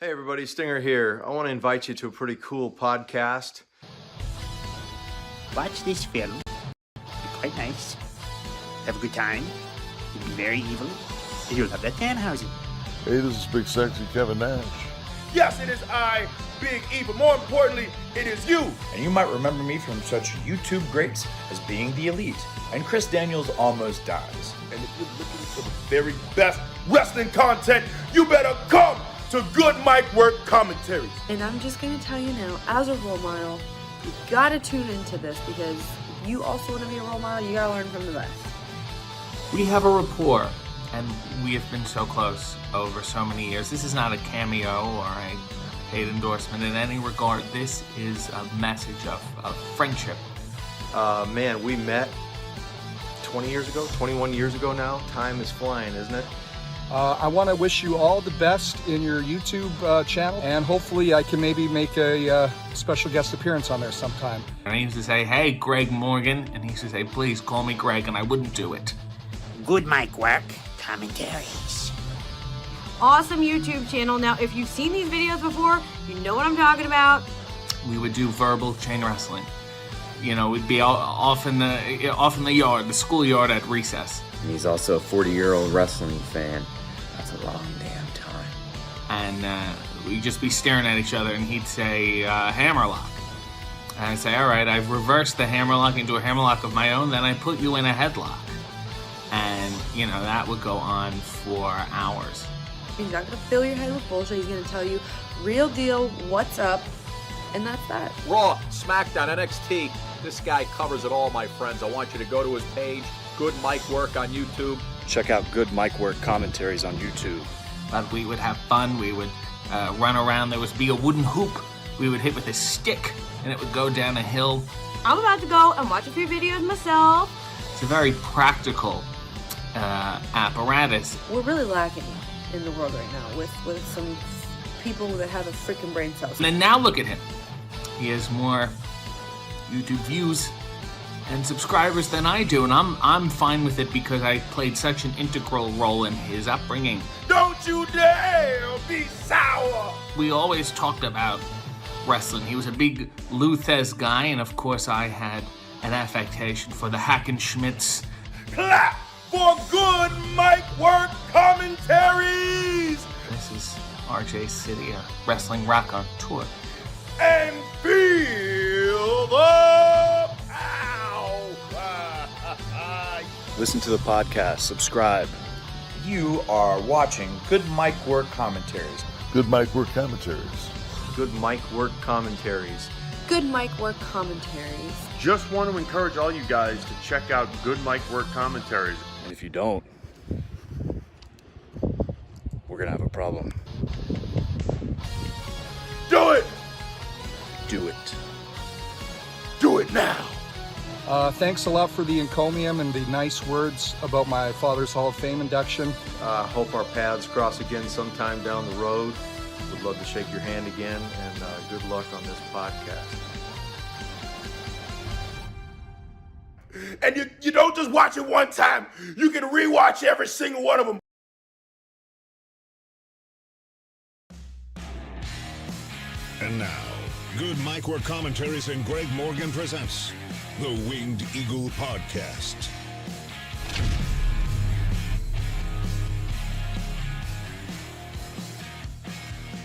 Hey everybody, Stinger here. I want to invite you to a pretty cool podcast. Watch this film. Be quite nice. Have a good time. You'll be very evil. And you'll have that Danhausen. Hey, this is Big Sexy Kevin Nash. Yes, it is I, Big E, but more importantly, it is you. And you might remember me from such YouTube greats as Being the Elite and Chris Daniels Almost Dies. And if you're looking for the very best wrestling content, you better come to Good Mic Work Commentaries. And I'm just going to tell you now, as a role model, you got to tune into this because if you also want to be a role model, you got to learn from the best. We have a rapport, and we have been so close over so many years. This is not a cameo or a paid endorsement in any regard. This is a message of friendship. Man, we met 20 years ago, 21 years ago now. Time is flying, isn't it? I want to wish you all the best in your YouTube channel, and hopefully I can maybe make a special guest appearance on there sometime. And I used to say, hey, Greg Morgan, and he used to say, please call me Greg, and I wouldn't do it. Good Mic Work Commentaries. Awesome YouTube channel. Now, if you've seen these videos before, you know what I'm talking about. We would do verbal chain wrestling. You know, we'd be off in the yard, the schoolyard at recess. And he's also a 40-year-old wrestling fan. That's a long damn time. And we'd just be staring at each other, and he'd say, hammerlock. And I'd say, all right, I've reversed the hammerlock into a hammerlock of my own, then I put you in a headlock. And, you know, that would go on for hours. He's not going to fill your head with bullshit. He's going to tell you real deal, what's up, and that's that. Raw, SmackDown, NXT. This guy covers it all, my friends. I want you to go to his page, Good Mic Work on YouTube. Check out Good Mic Work Commentaries on YouTube. But we would have fun. We would run around. There would be a wooden hoop we would hit with a stick, and it would go down a hill. I'm about to go and watch a few videos myself. It's a very practical apparatus. We're really lacking in the world right now with some people that have a freaking brain cells. And now look at him. He has more YouTube views and subscribers than I do, and I'm fine with it because I played such an integral role in his upbringing. Don't you dare be sour! We always talked about wrestling. He was a big Lou Thez guy, and of course I had an affectation for the Hackenschmidts. Clap for Good Mic Work Commentaries! This is RJ City, a wrestling rock on tour. And feel the Listen to the podcast, subscribe. You are watching Good Mic Work Commentaries. Good Mic Work Commentaries. Good Mic Work Commentaries. Good Mic Work Commentaries. Just want to encourage all you guys to check out Good Mic Work Commentaries. And if you don't, we're going to have a problem. Do it! Do it. Do it now! Thanks a lot for the encomium and the nice words about my father's Hall of Fame induction. Hope our paths cross again sometime down the road. Would love to shake your hand again, and good luck on this podcast. And you don't just watch it one time. You can rewatch every single one of them. And now, Good Mic Work Commentaries and Greg Morgan presents the Winged Eagle Podcast.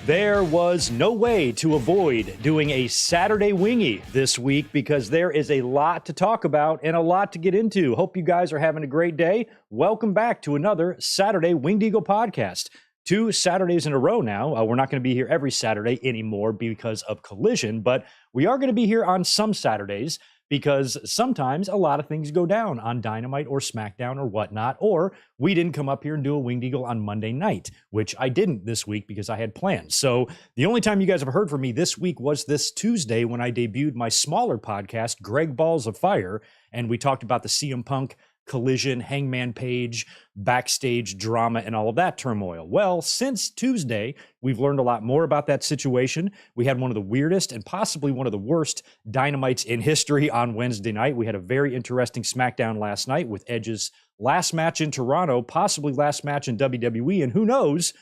There was no way to avoid doing a Saturday Wingy this week because there is a lot to talk about and a lot to get into. Hope you guys are having a great day. Welcome back to another Saturday Winged Eagle Podcast. 2 Saturdays in a row now. We're not going to be here every Saturday anymore because of Collision, but we are going to be here on some Saturdays because sometimes a lot of things go down on Dynamite or SmackDown or whatnot, or we didn't come up here and do a Winged Eagle on Monday night, which I didn't this week because I had plans. So the only time you guys have heard from me this week was this Tuesday when I debuted my smaller podcast, Greg Balls of Fire, and we talked about the CM Punk Collision, Hangman Page, backstage drama, and all of that turmoil. Well, since Tuesday, we've learned a lot more about that situation. We had one of the weirdest and possibly one of the worst Dynamites in history on Wednesday night. We had a very interesting SmackDown last night with Edge's last match in Toronto, possibly last match in WWE, and who knows,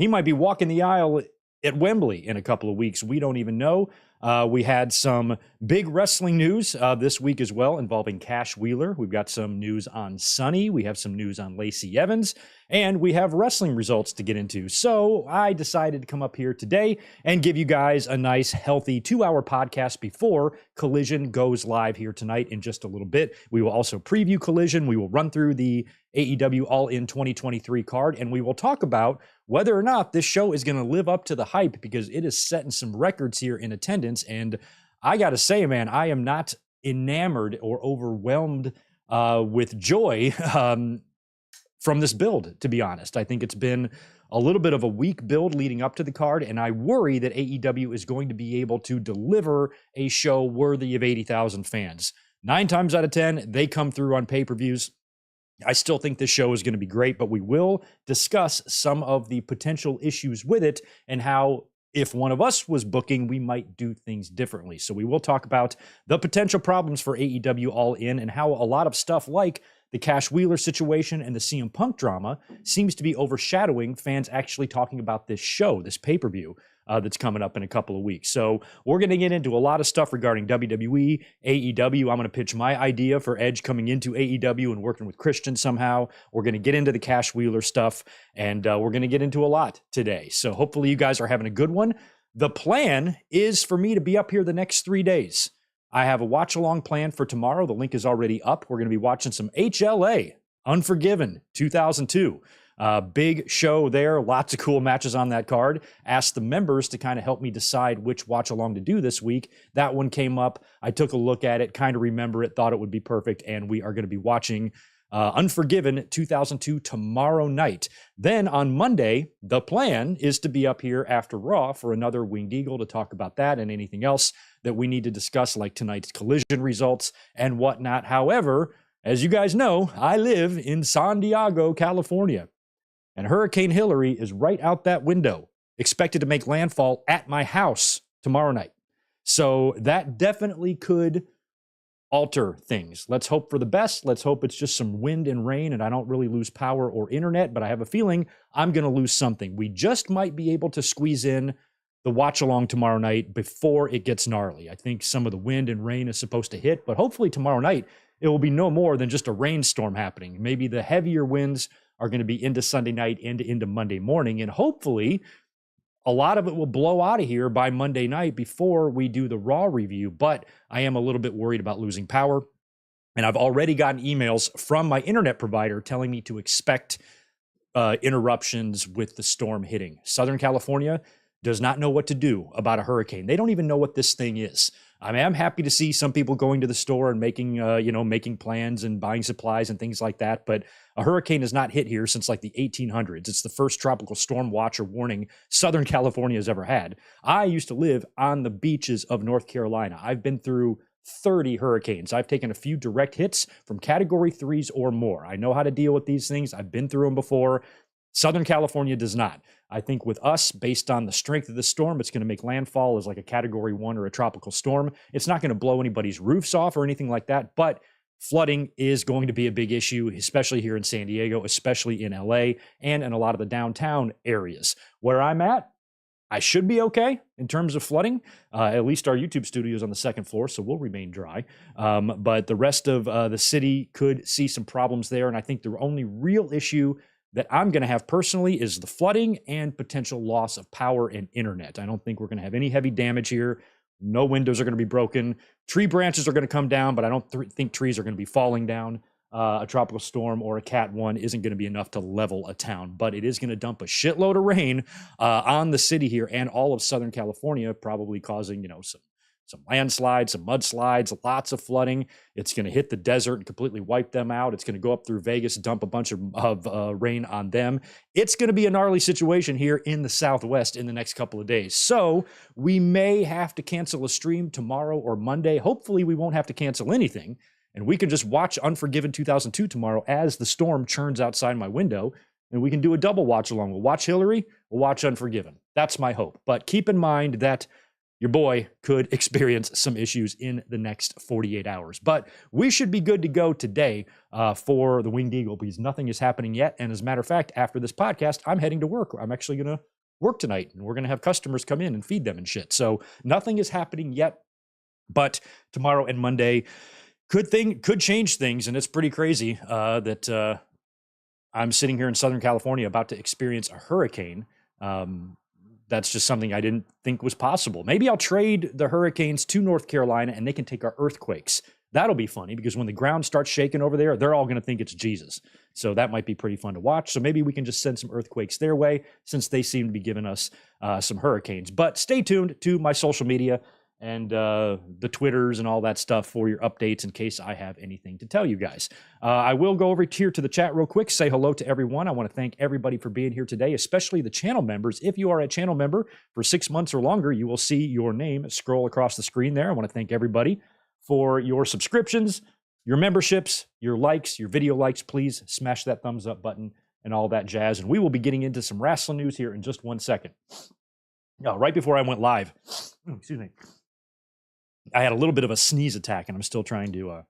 he might be walking the aisle at Wembley in a couple of weeks. We don't even know. We had some big wrestling news this week as well involving Cash Wheeler. We've got some news on Sonny. We have some news on Lacey Evans. And we have wrestling results to get into. So I decided to come up here today and give you guys a nice, healthy 2-hour podcast before Collision goes live here tonight in just a little bit. We will also preview Collision. We will run through the AEW All-In 2023 card, and we will talk about whether or not this show is going to live up to the hype, because it is setting some records here in attendance. And I got to say, man, I am not enamored or overwhelmed with joy from this build, to be honest. I think it's been a little bit of a weak build leading up to the card, and I worry that AEW is going to be able to deliver a show worthy of 80,000 fans. 9 times out of 10, they come through on pay-per-views. I still think this show is going to be great, but we will discuss some of the potential issues with it and how, if one of us was booking, we might do things differently. So we will talk about the potential problems for AEW All In and how a lot of stuff like the Cash Wheeler situation and the CM Punk drama seems to be overshadowing fans actually talking about this show, this pay-per-view that's coming up in a couple of weeks. So we're going to get into a lot of stuff regarding WWE, AEW. I'm going to pitch my idea for Edge coming into AEW and working with Christian somehow. We're going to get into the Cash Wheeler stuff, and we're going to get into a lot today. So hopefully you guys are having a good one. The plan is for me to be up here the next 3 days. I have a watch-along plan for tomorrow. The link is already up. We're going to be watching some HLA, Unforgiven 2002. Big show there. Lots of cool matches on that card. Asked the members to kind of help me decide which watch-along to do this week. That one came up. I took a look at it, kind of remember it, thought it would be perfect, and we are going to be watching Unforgiven 2002 tomorrow night. Then on Monday, the plan is to be up here after Raw for another Winged Eagle to talk about that and anything else that we need to discuss, like tonight's Collision results and whatnot. However, as you guys know, I live in San Diego, California, and Hurricane Hillary is right out that window, expected to make landfall at my house tomorrow night. So that definitely could alter things. Let's hope for the best. Let's hope it's just some wind and rain and I don't really lose power or internet, but I have a feeling I'm going to lose something. We just might be able to squeeze in the watch along tomorrow night before it gets gnarly. I think some of the wind and rain is supposed to hit, but hopefully tomorrow night it will be no more than just a rainstorm happening. Maybe the heavier winds are going to be into Sunday night and into Monday morning, and hopefully a lot of it will blow out of here by Monday night before we do the Raw review. But I am a little bit worried about losing power, and I've already gotten emails from my internet provider telling me to expect interruptions with the storm hitting. Southern California does not know what to do about a hurricane. They don't even know what this thing is. I mean, I'm happy to see some people going to the store and making, making plans and buying supplies and things like that. But a hurricane has not hit here since like the 1800s. It's the first tropical storm watch or warning Southern California has ever had. I used to live on the beaches of North Carolina. I've been through 30 hurricanes. I've taken a few direct hits from category 3s or more. I know how to deal with these things. I've been through them before. Southern California does not. I think with us, based on the strength of the storm, it's going to make landfall as like a category 1 or a tropical storm. It's not going to blow anybody's roofs off or anything like that, but flooding is going to be a big issue, especially here in San Diego, especially in LA, and in a lot of the downtown areas. Where I'm at, I should be okay in terms of flooding. At least our YouTube studio is on the 2nd floor, so we'll remain dry. But the rest of the city could see some problems there, and I think the only real issue that I'm going to have personally is the flooding and potential loss of power and internet. I don't think we're going to have any heavy damage here. No windows are going to be broken. Tree branches are going to come down, but I don't think trees are going to be falling down. A tropical storm or a Cat 1 isn't going to be enough to level a town, but it is going to dump a shitload of rain on the city here and all of Southern California, probably causing, some landslides, some mudslides, lots of flooding. It's going to hit the desert and completely wipe them out. It's going to go up through Vegas, dump a bunch of rain on them. It's going to be a gnarly situation here in the Southwest in the next couple of days. So we may have to cancel a stream tomorrow or Monday. Hopefully we won't have to cancel anything, and we can just watch Unforgiven 2002 tomorrow as the storm churns outside my window, and we can do a double watch along. We'll watch Hillary, we'll watch Unforgiven. That's my hope. But keep in mind that your boy could experience some issues in the next 48 hours. But we should be good to go today for the Winged Eagle because nothing is happening yet. And as a matter of fact, after this podcast, I'm heading to work. I'm actually going to work tonight, and we're going to have customers come in and feed them and shit. So nothing is happening yet. But tomorrow and Monday could change things, and it's pretty crazy that I'm sitting here in Southern California about to experience a hurricane. That's just something I didn't think was possible. Maybe I'll trade the hurricanes to North Carolina and they can take our earthquakes. That'll be funny because when the ground starts shaking over there, they're all going to think it's Jesus. So that might be pretty fun to watch. So maybe we can just send some earthquakes their way since they seem to be giving us some hurricanes. But stay tuned to my social media and the Twitters and all that stuff for your updates in case I have anything to tell you guys. I will go over here to the chat real quick, say hello to everyone. I want to thank everybody for being here today, especially the channel members. If you are a channel member for 6 months or longer, you will see your name scroll across the screen there. I want to thank everybody for your subscriptions, your memberships, your likes, your video likes. Please smash that thumbs up button and all that jazz. And we will be getting into some wrestling news here in just 1 second. Now, right before I went live, excuse me, I had a little bit of a sneeze attack, and I'm still trying to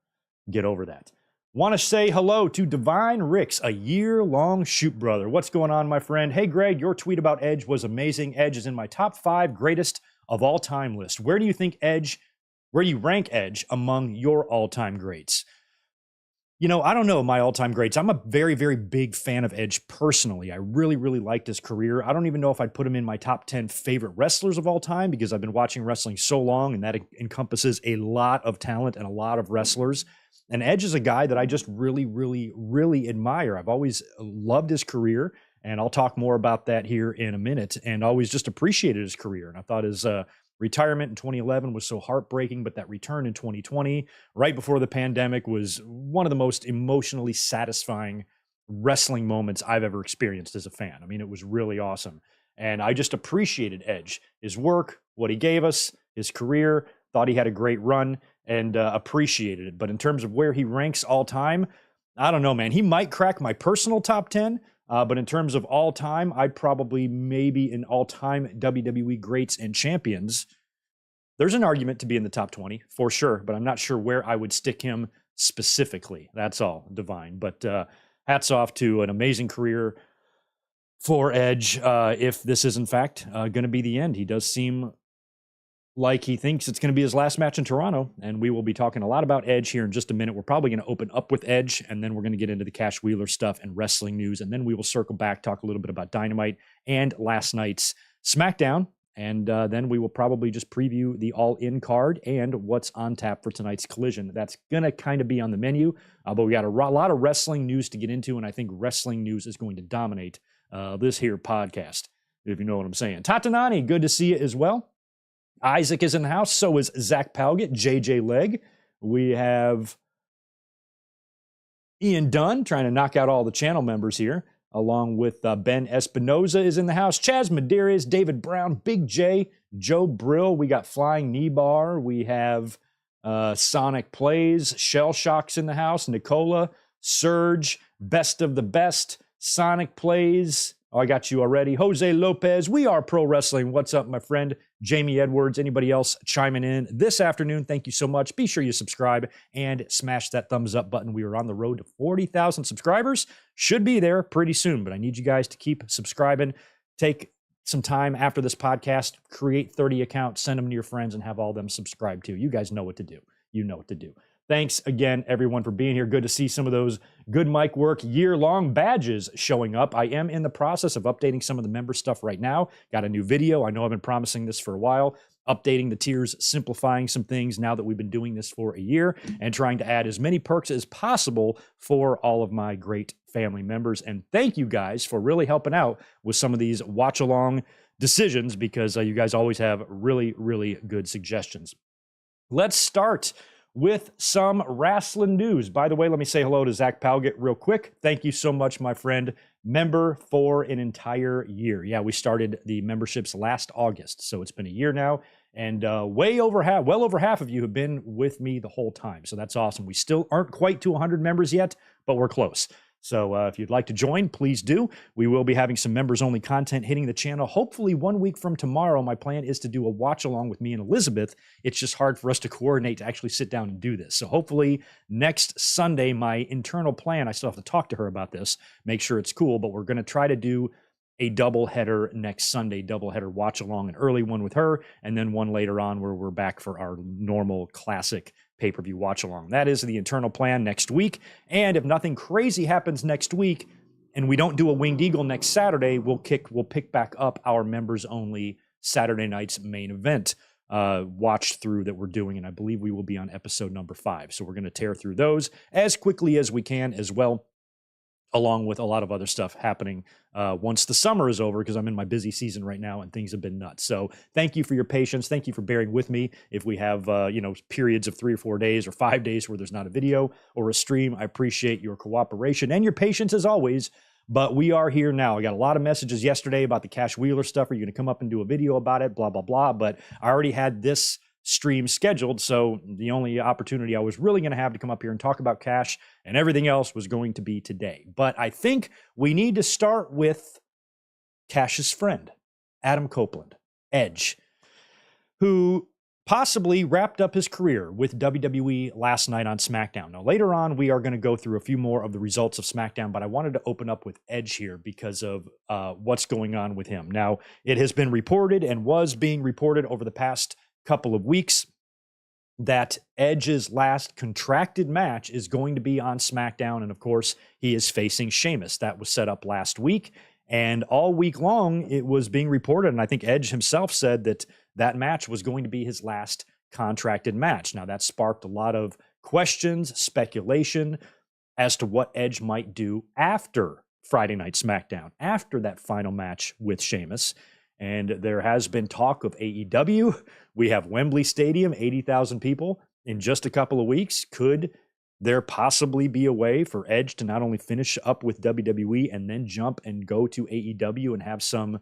get over that. Want to say hello to Divine Ricks, a year-long shoot brother. What's going on, my friend? Hey, Greg, your tweet about Edge was amazing. Edge is in my top 5 greatest of all time list. Where do you rank Edge among your all-time greats? You know, I don't know my all-time greats. I'm a very, very big fan of Edge personally. I really, really liked his career. I don't even know if I'd put him in my top 10 favorite wrestlers of all time because I've been watching wrestling so long, and that encompasses a lot of talent and a lot of wrestlers. And Edge is a guy that I just really, really, really admire. I've always loved his career, and I'll talk more about that here in a minute, and always just appreciated his career. And I thought his retirement in 2011 was so heartbreaking, but that return in 2020, right before the pandemic, was one of the most emotionally satisfying wrestling moments I've ever experienced as a fan. I mean, it was really awesome. And I just appreciated Edge, his work, what he gave us, his career, thought he had a great run, and appreciated it. But in terms of where he ranks all time, I don't know, man. He might crack my personal top 10, but in terms of all time, I'd probably maybe in all time WWE greats and champions. There's an argument to be in the top 20 for sure, but I'm not sure where I would stick him specifically. That's all, Divine. But hats off to an amazing career for Edge. If this is in fact going to be the end, he does seem like he thinks it's going to be his last match in Toronto, and we will be talking a lot about Edge here in just a minute. We're probably going to open up with Edge, and then we're going to get into the Cash Wheeler stuff and wrestling news, and then we will circle back, talk a little bit about Dynamite and last night's SmackDown, and then we will probably just preview the All-In card and what's on tap for tonight's Collision. That's going to kind of be on the menu, but we got a lot of wrestling news to get into, and I think wrestling news is going to dominate this here podcast, if you know what I'm saying. Tatanani, good to see you as well. Isaac is in the house. So is Zach Palgett, JJ Leg. We have Ian Dunn trying to knock out all the channel members here, along with Ben Espinoza is in the house. Chaz Medeiros, David Brown, Big J, Joe Brill. We got Flying Knee Bar. We have Sonic Plays. Shell Shock's in the house. Nicola, Surge, Best of the Best, Sonic Plays. Oh, I got you already. Jose Lopez, We Are Pro Wrestling. What's up, my friend? Jamie Edwards, anybody else chiming in this afternoon? Thank you so much. Be sure you subscribe and smash that thumbs up button. We are on the road to 40,000 subscribers. Should be there pretty soon, but I need you guys to keep subscribing. Take some time after this podcast, create 30 accounts, send them to your friends, and have all them subscribe too. You guys know what to do. You know what to do. Thanks again, everyone, for being here. Good to see some of those Good Mic Work year-long badges showing up. I am in the process of updating some of the member stuff right now. Got a new video. I know I've been promising this for a while. Updating the tiers, simplifying some things now that we've been doing this for a year, and trying to add as many perks as possible for all of my great family members. And thank you guys for really helping out with some of these watch-along decisions because you guys always have really, really good suggestions. Let's start with some wrestling news. By the way, let me say hello to Zach Palgett real quick. Thank you so much, my friend. Member for an entire year. Yeah, we started the memberships last August, so it's been a year now, and well over half of you have been with me the whole time, so that's awesome. We still aren't quite to 100 members yet, but we're close. So if you'd like to join, please do. We will be having some members-only content hitting the channel. Hopefully 1 week from tomorrow, my plan is to do a watch-along with me and Elizabeth. It's just hard for us to coordinate to actually sit down and do this. So hopefully next Sunday, my internal plan, I still have to talk to her about this, make sure it's cool, but we're going to try to do a doubleheader next Sunday, doubleheader watch-along, an early one with her, and then one later on where we're back for our normal classic pay-per-view watch-along. That is the internal plan next week. And if nothing crazy happens next week and we don't do a Winged Eagle next Saturday, we'll pick back up our members-only Saturday night's main event watch through that we're doing. And I believe we will be on episode number 5. So we're going to tear through those as quickly as we can as well, along with a lot of other stuff happening once the summer is over, because I'm in my busy season right now and things have been nuts. So thank you for your patience. Thank you for bearing with me. If we have, periods of 3 or 4 days or 5 days where there's not a video or a stream, I appreciate your cooperation and your patience as always. But we are here now. I got a lot of messages yesterday about the Cash Wheeler stuff. Are you going to come up and do a video about it? Blah, blah, blah. But I already had this stream scheduled, so the only opportunity I was really going to have to come up here and talk about Cash and everything else was going to be today. But I think we need to start with Cash's friend, Adam Copeland, Edge, who possibly wrapped up his career with WWE last night on SmackDown. Now, later on, we are going to go through a few more of the results of SmackDown, but I wanted to open up with Edge here because of what's going on with him. Now, it has been reported and was being reported over the past couple of weeks that Edge's last contracted match is going to be on SmackDown. And of course, he is facing Sheamus. That was set up last week. And all week long, it was being reported. And I think Edge himself said that that match was going to be his last contracted match. Now, that sparked a lot of questions, speculation as to what Edge might do after Friday Night SmackDown, after that final match with Sheamus. And there has been talk of AEW. We have Wembley Stadium, 80,000 people in just a couple of weeks. Could there possibly be a way for Edge to not only finish up with WWE and then jump and go to AEW and have some,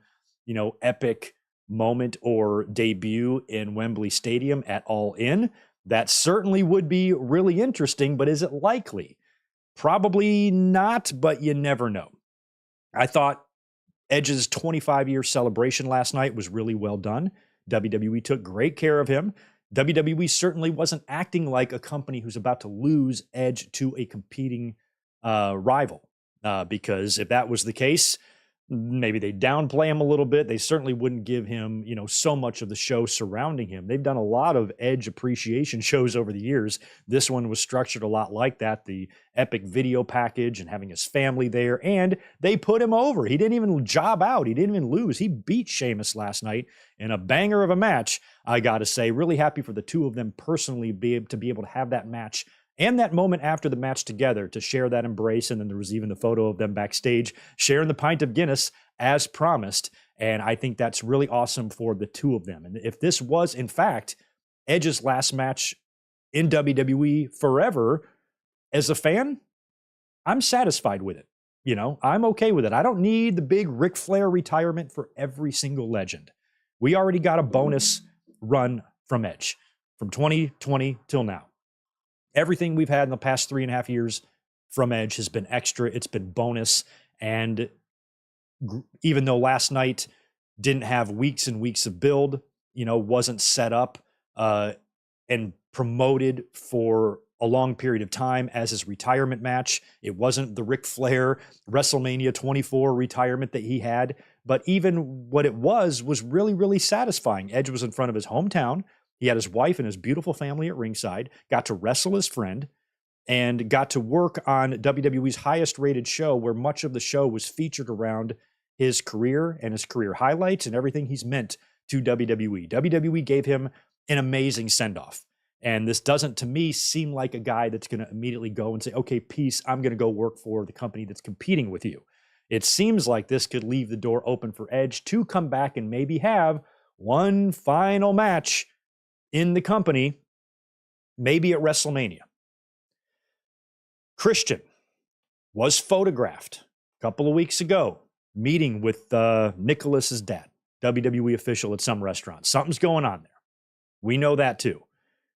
epic moment or debut in Wembley Stadium at All In? That certainly would be really interesting, but is it likely? Probably not, but you never know. I thought Edge's 25-year celebration last night was really well done. WWE took great care of him. WWE certainly wasn't acting like a company who's about to lose Edge to a competing rival, because if that was the case, maybe they downplay him a little bit. They certainly wouldn't give him, so much of the show surrounding him. They've done a lot of Edge appreciation shows over the years. This one was structured a lot like that, the epic video package and having his family there, and they put him over. He didn't even job out. He didn't even lose. He beat Sheamus last night in a banger of a match, I got to say. Really happy for the two of them personally to be able to have that match and that moment after the match together to share that embrace. And then there was even the photo of them backstage sharing the pint of Guinness as promised. And I think that's really awesome for the two of them. And if this was, in fact, Edge's last match in WWE forever, as a fan, I'm satisfied with it. I'm okay with it. I don't need the big Ric Flair retirement for every single legend. We already got a bonus run from Edge from 2020 till now. Everything we've had in the past 3.5 years from Edge has been extra. It's been bonus. And even though last night didn't have weeks and weeks of build, wasn't set up and promoted for a long period of time as his retirement match. It wasn't the Ric Flair WrestleMania 24 retirement that he had. But even what it was really, really satisfying. Edge was in front of his hometown. He had his wife and his beautiful family at ringside, got to wrestle his friend, and got to work on WWE's highest rated show, where much of the show was featured around his career and his career highlights and everything he's meant to WWE. WWE gave him an amazing send-off. And this doesn't, to me, seem like a guy that's going to immediately go and say, okay, peace, I'm going to go work for the company that's competing with you. It seems like this could leave the door open for Edge to come back and maybe have one final match in the company, maybe at WrestleMania. Christian was photographed a couple of weeks ago, meeting with Nicholas's dad, WWE official at some restaurant. Something's going on there. We know that too.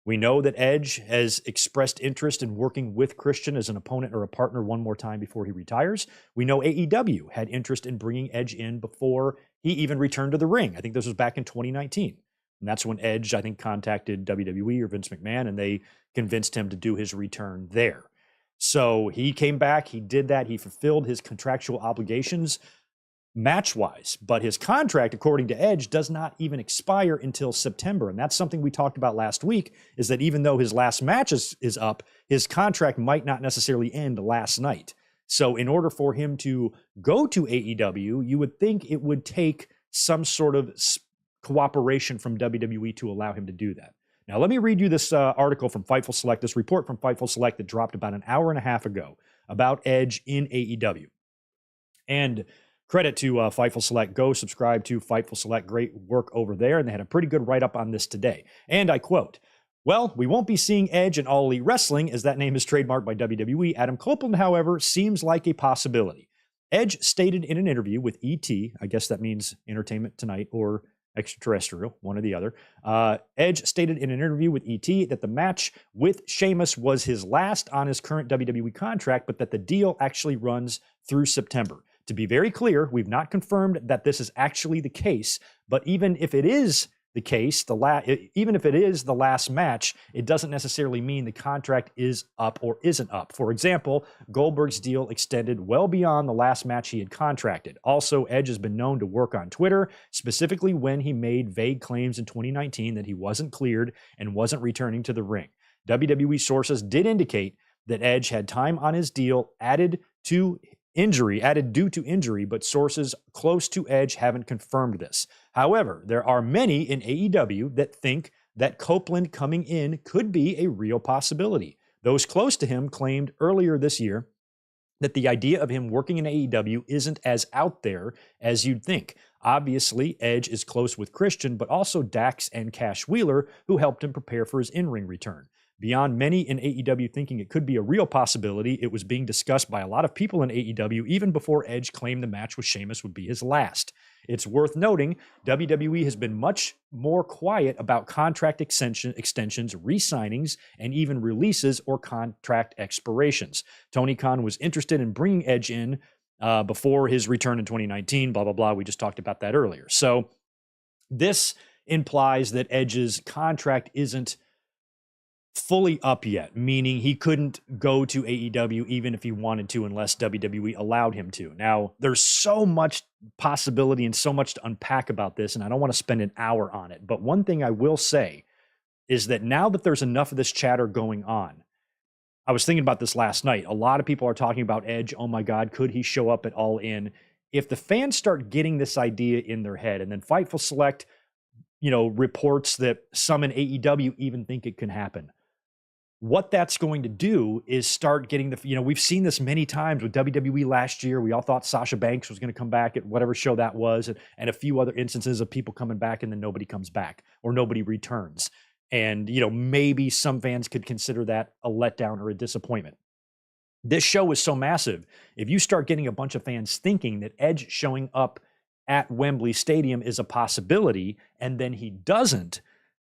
We know that Edge has expressed interest in working with Christian as an opponent or a partner one more time before he retires. We know AEW had interest in bringing Edge in before he even returned to the ring. I think this was back in 2019. And that's when Edge, I think, contacted WWE or Vince McMahon, and they convinced him to do his return there. So he came back, he did that, he fulfilled his contractual obligations match-wise, but his contract, according to Edge, does not even expire until September. And that's something we talked about last week, is that even though his last match is up, his contract might not necessarily end last night. So in order for him to go to AEW, you would think it would take some sort of cooperation from WWE to allow him to do that. Now, let me read you this article from Fightful Select, this report from Fightful Select that dropped about an hour and a half ago about Edge in AEW. And credit to Fightful Select. Go subscribe to Fightful Select. Great work over there. And they had a pretty good write-up on this today. And I quote, "Well, we won't be seeing Edge in All Elite Wrestling, as that name is trademarked by WWE. Adam Copeland, however, seems like a possibility. Edge stated in an interview with ET, I guess that means Entertainment Tonight or Extraterrestrial, one or the other. Edge stated in an interview with ET that the match with Sheamus was his last on his current WWE contract, but that the deal actually runs through September. To be very clear, we've not confirmed that this is actually the case, but even if it is the case, even if it is the last match, it doesn't necessarily mean the contract is up or isn't up. For example, Goldberg's deal extended well beyond the last match he had contracted. Also, Edge has been known to work on Twitter, specifically when he made vague claims in 2019 that he wasn't cleared and wasn't returning to the ring. WWE sources did indicate that Edge had time on his deal added due to injury, but sources close to Edge haven't confirmed this. However, there are many in AEW that think that Copeland coming in could be a real possibility. Those close to him claimed earlier this year that the idea of him working in AEW isn't as out there as you'd think. Obviously, Edge is close with Christian, but also Dax and Cash Wheeler, who helped him prepare for his in-ring return. Beyond many in AEW thinking it could be a real possibility, it was being discussed by a lot of people in AEW even before Edge claimed the match with Sheamus would be his last. It's worth noting, WWE has been much more quiet about contract extensions, re-signings, and even releases or contract expirations. Tony Khan was interested in bringing Edge in before his return in 2019, blah, blah, blah. We just talked about that earlier. So this implies that Edge's contract isn't fully up yet, meaning he couldn't go to AEW even if he wanted to unless WWE allowed him to. Now, there's so much possibility and so much to unpack about this, and I don't want to spend an hour on it. But one thing I will say is that now that there's enough of this chatter going on, I was thinking about this last night. A lot of people are talking about Edge. Oh my God, could he show up at All In? If the fans start getting this idea in their head, and then Fightful Select, reports that some in AEW even think it can happen, what that's going to do is start getting we've seen this many times with WWE last year. We all thought Sasha Banks was going to come back at whatever show that was, and a few other instances of people coming back and then nobody comes back or nobody returns. And, maybe some fans could consider that a letdown or a disappointment. This show is so massive. If you start getting a bunch of fans thinking that Edge showing up at Wembley Stadium is a possibility, and then he doesn't,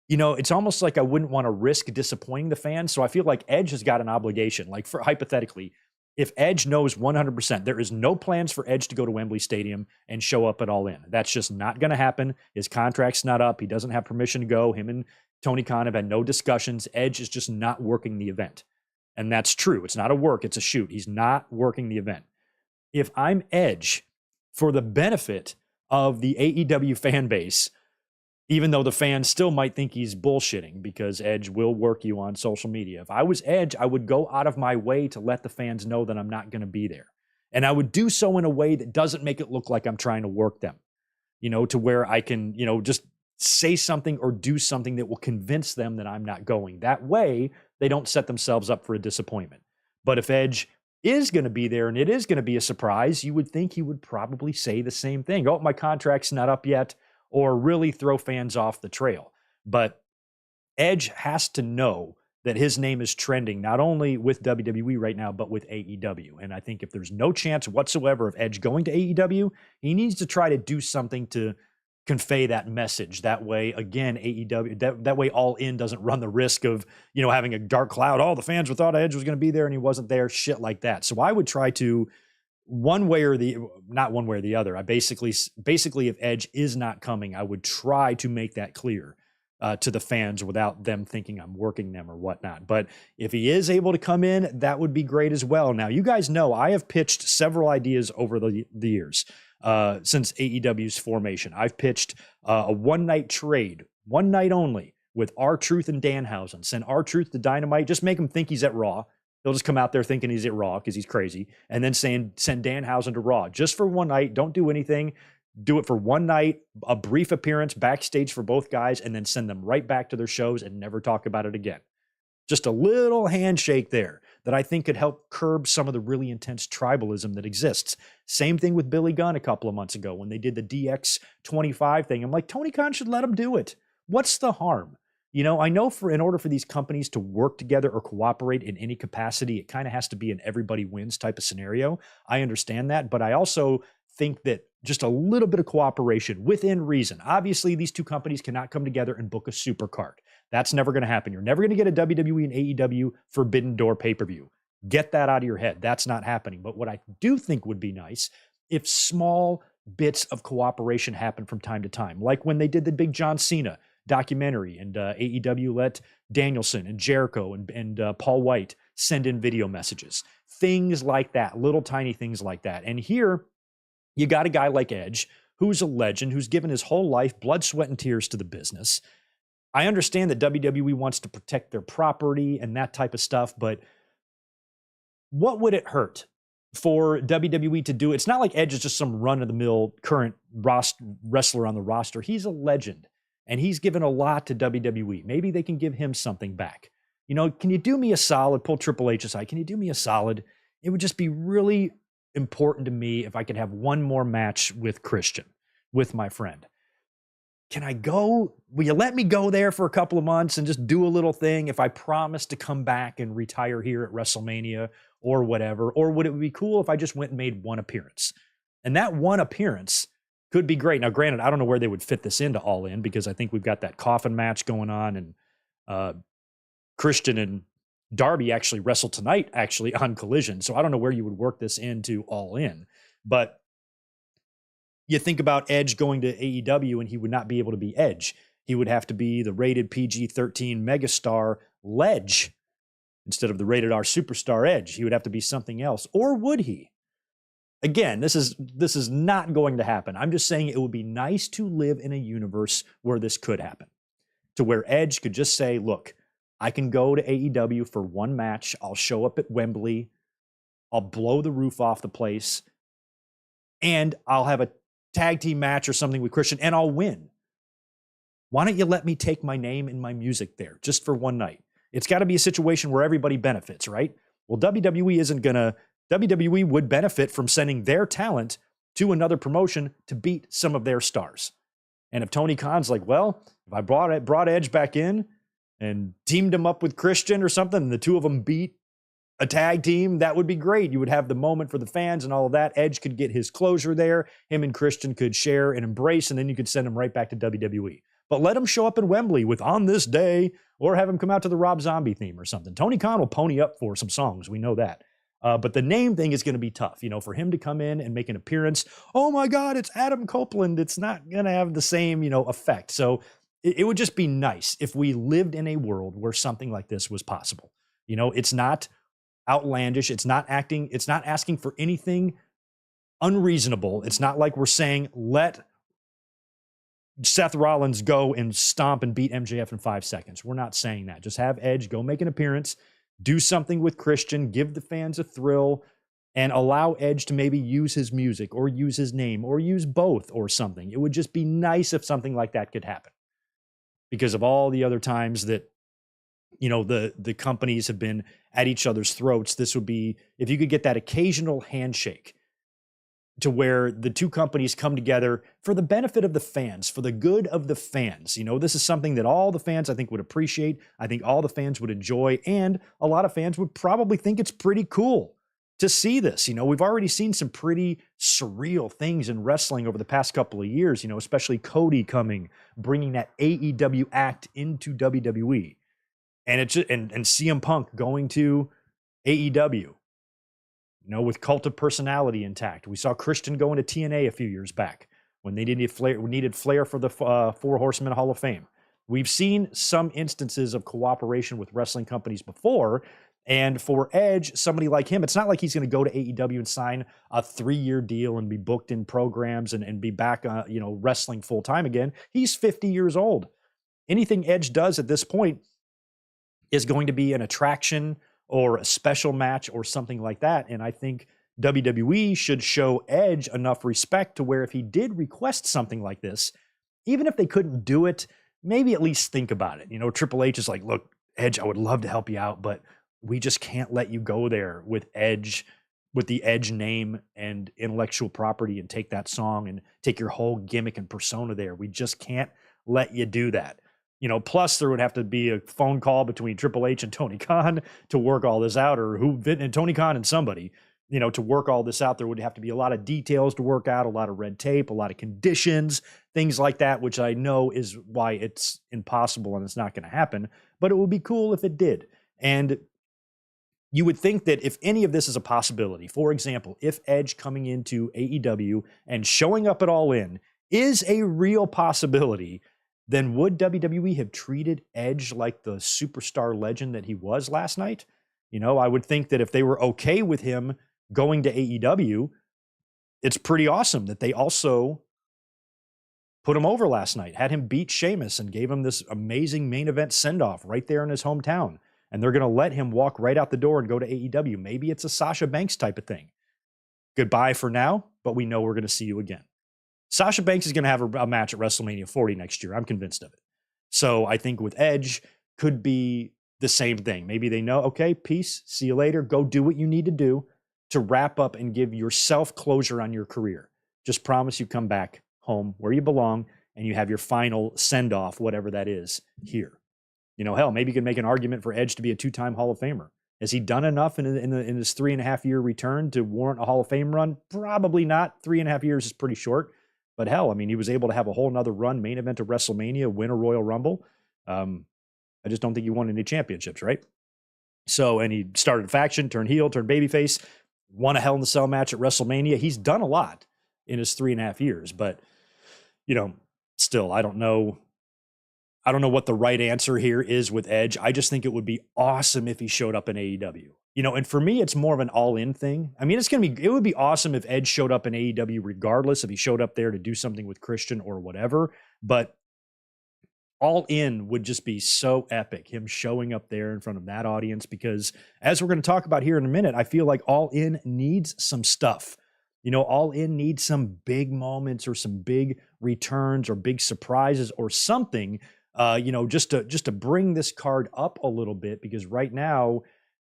it's almost like I wouldn't want to risk disappointing the fans. So I feel like Edge has got an obligation. Like, for hypothetically, if Edge knows 100% there is no plans for Edge to go to Wembley Stadium and show up at All In, that's just not going to happen. His contract's not up. He doesn't have permission to go. Him and Tony Khan have had no discussions. Edge is just not working the event. And that's true. It's not a work. It's a shoot. He's not working the event. If I'm Edge, for the benefit of the AEW fan base, even though the fans still might think he's bullshitting because Edge will work you on social media. If I was Edge, I would go out of my way to let the fans know that I'm not going to be there. And I would do so in a way that doesn't make it look like I'm trying to work them, to where I can, just say something or do something that will convince them that I'm not going. That way, they don't set themselves up for a disappointment. But if Edge is going to be there and it is going to be a surprise, you would think he would probably say the same thing. Oh, my contract's not up yet. Or really throw fans off the trail. But Edge has to know that his name is trending not only with WWE right now, but with AEW. And I think if there's no chance whatsoever of Edge going to AEW, he needs to try to do something to convey that message. That way, again, AEW, that way All In doesn't run the risk of, having a dark cloud. Oh, the fans thought Edge was going to be there and he wasn't there, shit like that. So I would try to, not one way or the other. I basically, if Edge is not coming, I would try to make that clear to the fans without them thinking I'm working them or whatnot. But if he is able to come in, that would be great as well. Now, you guys know I have pitched several ideas over the years. Since AEW's formation, I've pitched a one-night trade, one night only, with R-Truth and Danhausen. Send R-Truth to Dynamite, just make him think he's at Raw. He'll just come out there thinking he's at Raw because he's crazy, and then send Danhausen to Raw just for one night. Don't do anything. Do it for one night, a brief appearance backstage for both guys, and then send them right back to their shows and never talk about it again. Just a little handshake there that I think could help curb some of the really intense tribalism that exists. Same thing with Billy Gunn a couple of months ago when they did the DX25 thing. I'm like, Tony Khan should let him do it. What's the harm? I know in order for these companies to work together or cooperate in any capacity, it kind of has to be an everybody wins type of scenario. I understand that, but I also think that just a little bit of cooperation within reason. Obviously, these two companies cannot come together and book a supercard. That's never going to happen. You're never going to get a WWE and AEW Forbidden Door pay-per-view. Get that out of your head. That's not happening. But what I do think would be nice if small bits of cooperation happen from time to time, like when they did the big John Cena documentary and AEW let Danielson and Jericho and Paul White send in video messages. Things like that, little tiny things like that. And here, you got a guy like Edge, who's a legend, who's given his whole life, blood, sweat, and tears to the business. I understand that WWE wants to protect their property and that type of stuff, but what would it hurt for WWE to do? It's not like Edge is just some run-of-the-mill current wrestler on the roster. He's a legend, and he's given a lot to WWE. Maybe they can give him something back. Can you do me a solid? Pull Triple H aside. Can you do me a solid? It would just be really important to me if I could have one more match with Christian, with my friend. Can I go? Will you let me go there for a couple of months and just do a little thing if I promise to come back and retire here at WrestleMania or whatever? Or would it be cool if I just went and made one appearance? And that one appearance could be great. Now, granted, I don't know where they would fit this into All In because I think we've got that coffin match going on, and Christian and Darby actually wrestle tonight, on Collision. So I don't know where you would work this into All In. But you think about Edge going to AEW and he would not be able to be Edge. He would have to be the rated PG-13 megastar Ledge instead of the rated R superstar Edge. He would have to be something else. Or would he? Again, this is not going to happen. I'm just saying it would be nice to live in a universe where this could happen. To where Edge could just say, look, I can go to AEW for one match. I'll show up at Wembley. I'll blow the roof off the place. And I'll have a tag team match or something with Christian, and I'll win. Why don't you let me take my name and my music there just for one night? It's got to be a situation where everybody benefits, right? Well, WWE would benefit from sending their talent to another promotion to beat some of their stars. And if Tony Khan's like, well, if I brought Edge back in and teamed him up with Christian or something, and the two of them beat a tag team, that would be great. You would have the moment for the fans and all of that. Edge could get his closure there. Him and Christian could share and embrace, and then you could send him right back to WWE. But let him show up in Wembley with On This Day, or have him come out to the Rob Zombie theme or something. Tony Khan will pony up for some songs. We know that. But the name thing is going to be tough. For him to come in and make an appearance, oh my God, it's Adam Copeland. It's not going to have the same, effect. So it would just be nice if we lived in a world where something like this was possible. It's not outlandish. It's not asking for anything unreasonable. It's not like we're saying, let Seth Rollins go and stomp and beat MJF in 5 seconds. We're not saying that. Just have Edge go make an appearance, do something with Christian, give the fans a thrill, and allow Edge to maybe use his music or use his name or use both or something. It would just be nice if something like that could happen. Because of all the other times that, the companies have been at each other's throats, this would be, if you could get that occasional handshake to where the two companies come together for the benefit of the fans, for the good of the fans. This is something that all the fans, I think, would appreciate. I think all the fans would enjoy, and a lot of fans would probably think it's pretty cool. to see this. We've already seen some pretty surreal things in wrestling over the past couple of years, especially Cody bringing that AEW act into WWE. And and CM Punk going to AEW, with Cult of Personality intact. We saw Christian going to TNA a few years back when they needed Flair for the Four Horsemen Hall of Fame. We've seen some instances of cooperation with wrestling companies before. And for Edge, somebody like him, it's not like he's going to go to AEW and sign a 3-year deal and be booked in programs and be back, wrestling full time again. He's 50 years old. Anything Edge does at this point is going to be an attraction or a special match or something like that. And I think WWE should show Edge enough respect to where if he did request something like this, even if they couldn't do it, maybe at least think about it. Triple H is like, look, Edge, I would love to help you out, but we just can't let you go there with Edge, with the Edge name and intellectual property and take that song and take your whole gimmick and persona there. We just can't let you do that. Plus there would have to be a phone call between Triple H and Tony Khan to work all this out, or and Tony Khan and somebody, to work all this out. There would have to be a lot of details to work out, a lot of red tape, a lot of conditions, things like that, which I know is why it's impossible and it's not going to happen, but it would be cool if it did. And you would think that if any of this is a possibility, for example, if Edge coming into AEW and showing up at All In is a real possibility, then would WWE have treated Edge like the superstar legend that he was last night? I would think that if they were okay with him going to AEW, it's pretty awesome that they also put him over last night, had him beat Sheamus and gave him this amazing main event send-off right there in his hometown. And they're going to let him walk right out the door and go to AEW. Maybe it's a Sasha Banks type of thing. Goodbye for now, but we know we're going to see you again. Sasha Banks is going to have a match at WrestleMania 40 next year. I'm convinced of it. So I think with Edge could be the same thing. Maybe they know, okay, peace, see you later. Go do what you need to do to wrap up and give yourself closure on your career. Just promise you come back home where you belong and you have your final send-off, whatever that is, here. Hell, maybe you can make an argument for Edge to be a 2-time Hall of Famer. Has he done enough in his 3.5-year return to warrant a Hall of Fame run? Probably not. 3.5 years is pretty short. But hell, he was able to have a whole nother run, main event of WrestleMania, win a Royal Rumble. I just don't think he won any championships, right? So, and he started a faction, turned heel, turned babyface, won a Hell in a Cell match at WrestleMania. He's done a lot in his 3.5 years, but still, I don't know what the right answer here is with Edge. I just think it would be awesome if he showed up in AEW. And for me, it's more of an all-in thing. It would be awesome if Edge showed up in AEW regardless, if he showed up there to do something with Christian or whatever. But All In would just be so epic, him showing up there in front of that audience, because as we're going to talk about here in a minute, I feel like All In needs some stuff. All In needs some big moments or some big returns or big surprises or something, just to bring this card up a little bit, because right now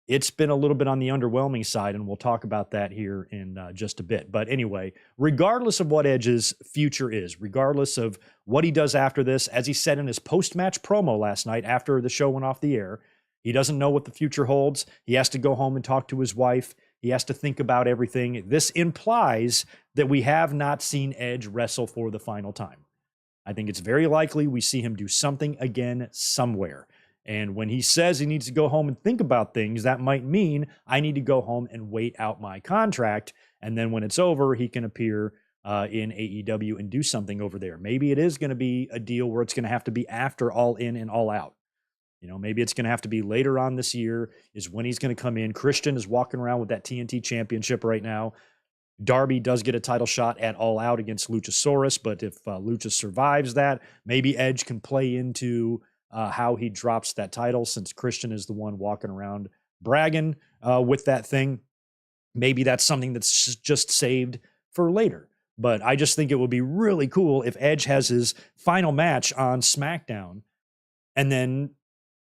it's been a little bit on the underwhelming side, and we'll talk about that here in just a bit. But anyway, regardless of what Edge's future is, regardless of what he does after this, as he said in his post-match promo last night after the show went off the air, he doesn't know what the future holds. He has to go home and talk to his wife. He has to think about everything. This implies that we have not seen Edge wrestle for the final time. I think it's very likely we see him do something again somewhere. And when he says he needs to go home and think about things, that might mean I need to go home and wait out my contract. And then when it's over, he can appear in AEW and do something over there. Maybe it is going to be a deal where it's going to have to be after All In and All Out. Maybe it's going to have to be later on this year is when he's going to come in. Christian is walking around with that TNT championship right now. Darby does get a title shot at All Out against Luchasaurus, but if Lucha survives that, maybe Edge can play into how he drops that title, since Christian is the one walking around bragging with that thing. Maybe that's something that's just saved for later. But I just think it would be really cool if Edge has his final match on SmackDown, and then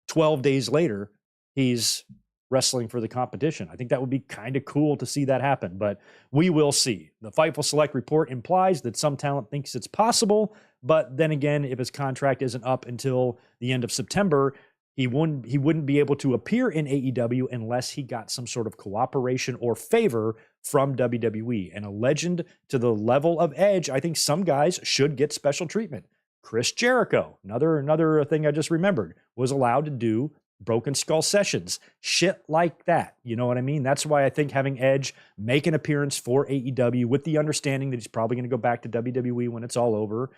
12 days later, he's wrestling for the competition. I think that would be kind of cool to see that happen, but we will see. The Fightful Select report implies that some talent thinks it's possible, but then again, if his contract isn't up until the end of September, he wouldn't be able to appear in AEW unless he got some sort of cooperation or favor from WWE. And a legend to the level of Edge, I think some guys should get special treatment. Chris Jericho, another thing I just remembered, was allowed to do Broken Skull sessions, shit like that. You know what I mean? That's why I think having Edge make an appearance for AEW with the understanding that he's probably going to go back to WWE when it's all over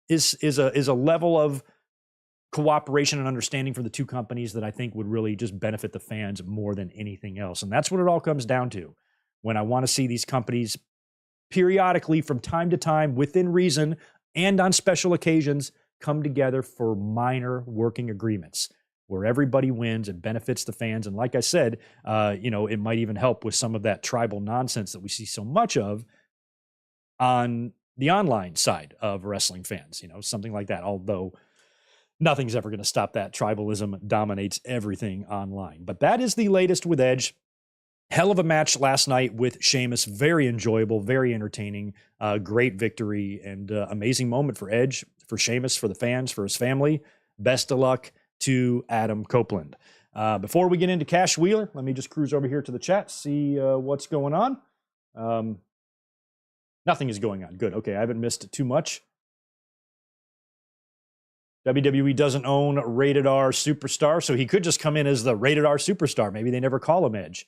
is a level of cooperation and understanding for the two companies that I think would really just benefit the fans more than anything else. And that's what it all comes down to. When I want to see these companies periodically from time to time within reason and on special occasions come together for minor working agreements where everybody wins and benefits the fans. And like I said, it might even help with some of that tribal nonsense that we see so much of on the online side of wrestling fans, something like that. Although nothing's ever going to stop that. Tribalism dominates everything online. But that is the latest with Edge. Hell of a match last night with Sheamus. Very enjoyable, very entertaining, great victory, and amazing moment for Edge, for Sheamus, for the fans, for his family. Best of luck to Adam Copeland. Before we get into Cash Wheeler, let me just cruise over here to the chat, see what's going on. Nothing is going on. Good. Okay, I haven't missed too much. WWE doesn't own Rated R Superstar, so he could just come in as the Rated R Superstar. Maybe they never call him Edge.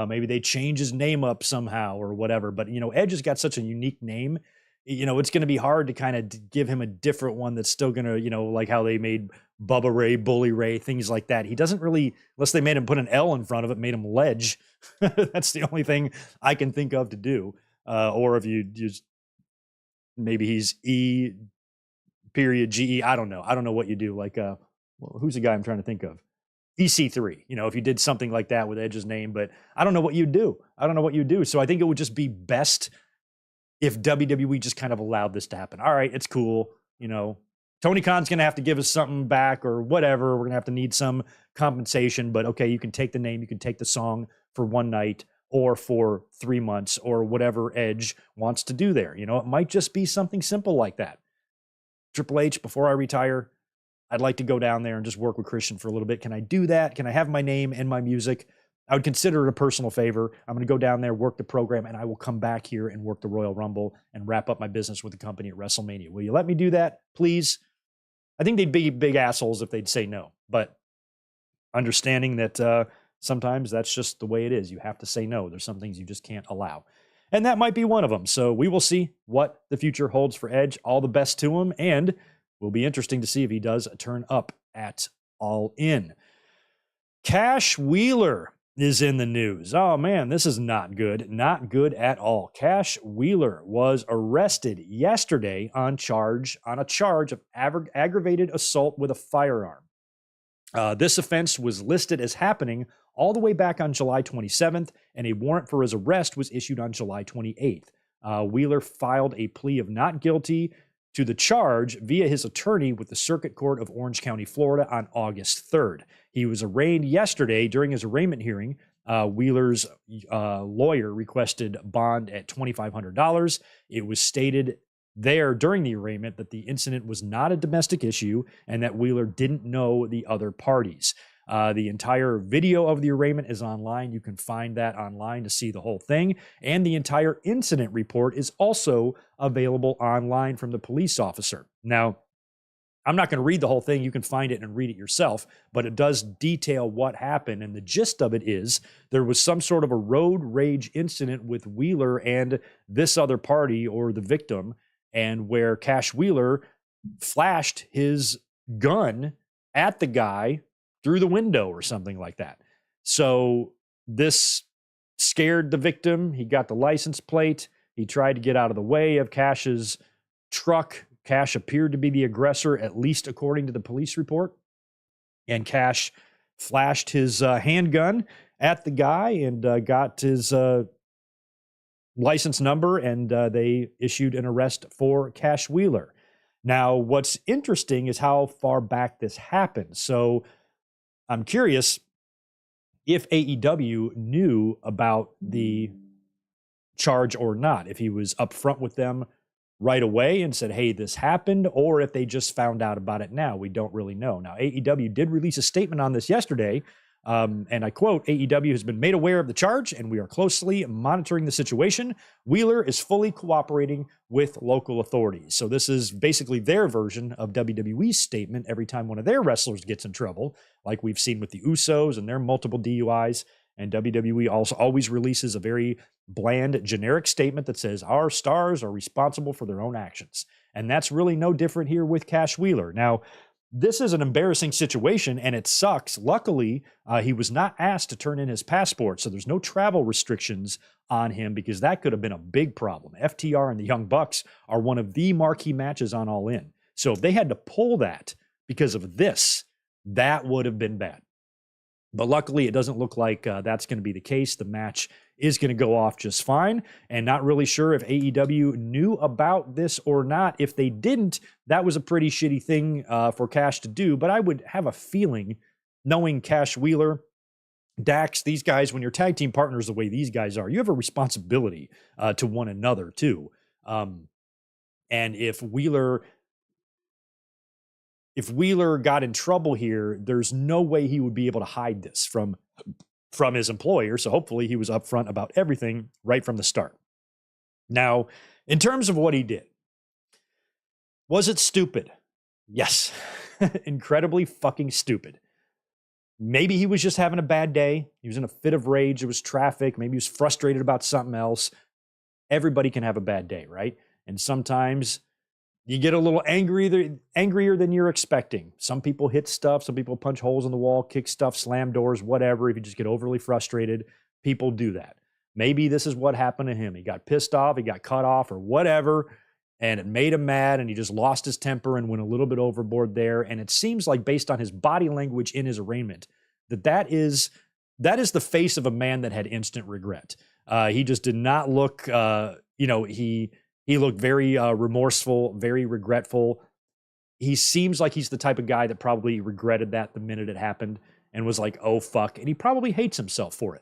Maybe they change his name up somehow or whatever. But, Edge has got such a unique name. It's going to be hard to kind of give him a different one that's still going to, like how they made Bubba Ray, Bully Ray, things like that. He doesn't really, unless they made him put an L in front of it, made him Ledge. That's the only thing I can think of to do. Or if you just, maybe he's E period GE. I don't know. I don't know what you do. Like, who's the guy I'm trying to think of? EC3, if you did something like that with Edge's name, but I don't know what you'd do. So I think it would just be best if WWE just kind of allowed this to happen. All right, it's cool. Tony Khan's going to have to give us something back or whatever. We're going to have to need some compensation, but okay, you can take the name, you can take the song for one night or for 3 months or whatever Edge wants to do there. It might just be something simple like that. Triple H, before I retire, I'd like to go down there and just work with Christian for a little bit. Can I do that? Can I have my name and my music? I would consider it a personal favor. I'm going to go down there, work the program, and I will come back here and work the Royal Rumble and wrap up my business with the company at WrestleMania. Will you let me do that, please? I think they'd be big assholes if they'd say no, but understanding that sometimes that's just the way it is. You have to say no. There's some things you just can't allow. And that might be one of them. So we will see what the future holds for Edge. All the best to him. And will be interesting to see if he does turn up at All In. Cash Wheeler is in the news. Oh man, this is not good. Not good at all. Cash Wheeler was arrested yesterday on a charge of aggravated assault with a firearm. This offense was listed as happening all the way back on July 27th, and a warrant for his arrest was issued on July 28th. Wheeler filed a plea of not guilty to the charge via his attorney with the Circuit Court of Orange County, Florida on August 3rd. He was arraigned yesterday. During his arraignment hearing, Wheeler's lawyer requested bond at $2,500. It was stated there during the arraignment that the incident was not a domestic issue and that Wheeler didn't know the other parties. The entire video of the arraignment is online. You can find that online to see the whole thing. And the entire incident report is also available online from the police officer. Now, I'm not going to read the whole thing. You can find it and read it yourself, but it does detail what happened. And the gist of it is there was some sort of a road rage incident with Wheeler and this other party or the victim, and where Cash Wheeler flashed his gun at the guy through the window or something like that. So this scared the victim. He got the license plate. He tried to get out of the way of Cash's truck. Cash appeared to be the aggressor, at least according to the police report. And Cash flashed his handgun at the guy and got his license number, and they issued an arrest for Cash Wheeler. Now, what's interesting is how far back this happened. So I'm curious if AEW knew about the charge or not, if he was upfront with them right away and said, hey, this happened, or if they just found out about it now. We don't really know. Now, AEW did release a statement on this yesterday, and I quote, AEW has been made aware of the charge, and we are closely monitoring the situation. Wheeler is fully cooperating with local authorities. So this is basically their version of WWE's statement every time one of their wrestlers gets in trouble, like we've seen with the Usos and their multiple DUIs. And WWE also always releases a very bland, generic statement that says our stars are responsible for their own actions. And that's really no different here with Cash Wheeler. Now, this is an embarrassing situation, and it sucks. Luckily, he was not asked to turn in his passport, so there's no travel restrictions on him, because that could have been a big problem. FTR and the Young Bucks are one of the marquee matches on All In. So if they had to pull that because of this, that would have been bad. But luckily, it doesn't look like that's going to be the case. The match is going to go off just fine, and not really sure if AEW knew about this or not. If they didn't, that was a pretty shitty thing for Cash to do. But I would have a feeling, knowing Cash Wheeler, Dax, these guys, when you're tag team partners the way these guys are, you have a responsibility to one another too. And if Wheeler got in trouble here, there's no way he would be able to hide this from his employer. So hopefully he was upfront about everything right from the start. Now, in terms of what he did, was it stupid? Yes. Incredibly fucking stupid. Maybe he was just having a bad day. He was in a fit of rage. It was traffic. Maybe he was frustrated about something else. Everybody can have a bad day, right? And sometimes you get a little angrier than you're expecting. Some people hit stuff. Some people punch holes in the wall, kick stuff, slam doors, whatever. If you just get overly frustrated, people do that. Maybe this is what happened to him. He got pissed off, he got cut off or whatever, and it made him mad, and he just lost his temper and went a little bit overboard there. And it seems like, based on his body language in his arraignment, that is the face of a man that had instant regret. He just did not look, he looked very remorseful, very regretful. He seems like he's the type of guy that probably regretted that the minute it happened and was like, oh, fuck. And he probably hates himself for it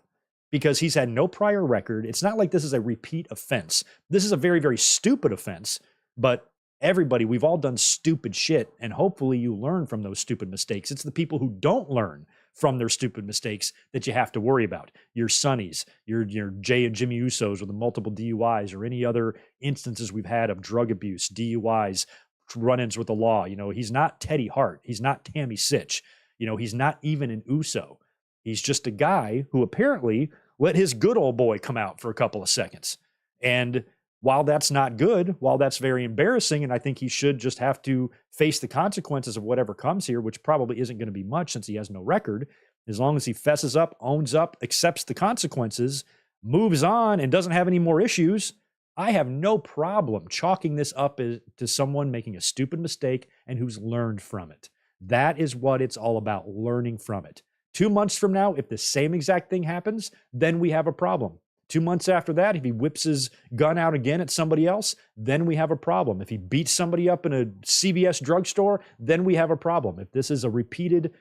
because he's had no prior record. It's not like this is a repeat offense. This is a very, very stupid offense. But everybody, we've all done stupid shit. And hopefully you learn from those stupid mistakes. It's the people who don't learn from their stupid mistakes that you have to worry about. Your Sonnies, your Jay and Jimmy Usos with the multiple DUIs, or any other instances we've had of drug abuse, DUIs, run-ins with the law. He's not Teddy Hart. He's not Tammy Sitch. He's not even an Uso. He's just a guy who apparently let his good old boy come out for a couple of seconds. And while that's not good, while that's very embarrassing, and I think he should just have to face the consequences of whatever comes here, which probably isn't going to be much since he has no record, as long as he fesses up, owns up, accepts the consequences, moves on, and doesn't have any more issues, I have no problem chalking this up to someone making a stupid mistake and who's learned from it. That is what it's all about, learning from it. 2 months from now, if the same exact thing happens, then we have a problem. 2 months after that, if he whips his gun out again at somebody else, then we have a problem. If he beats somebody up in a CVS drugstore, then we have a problem. If he's a repeat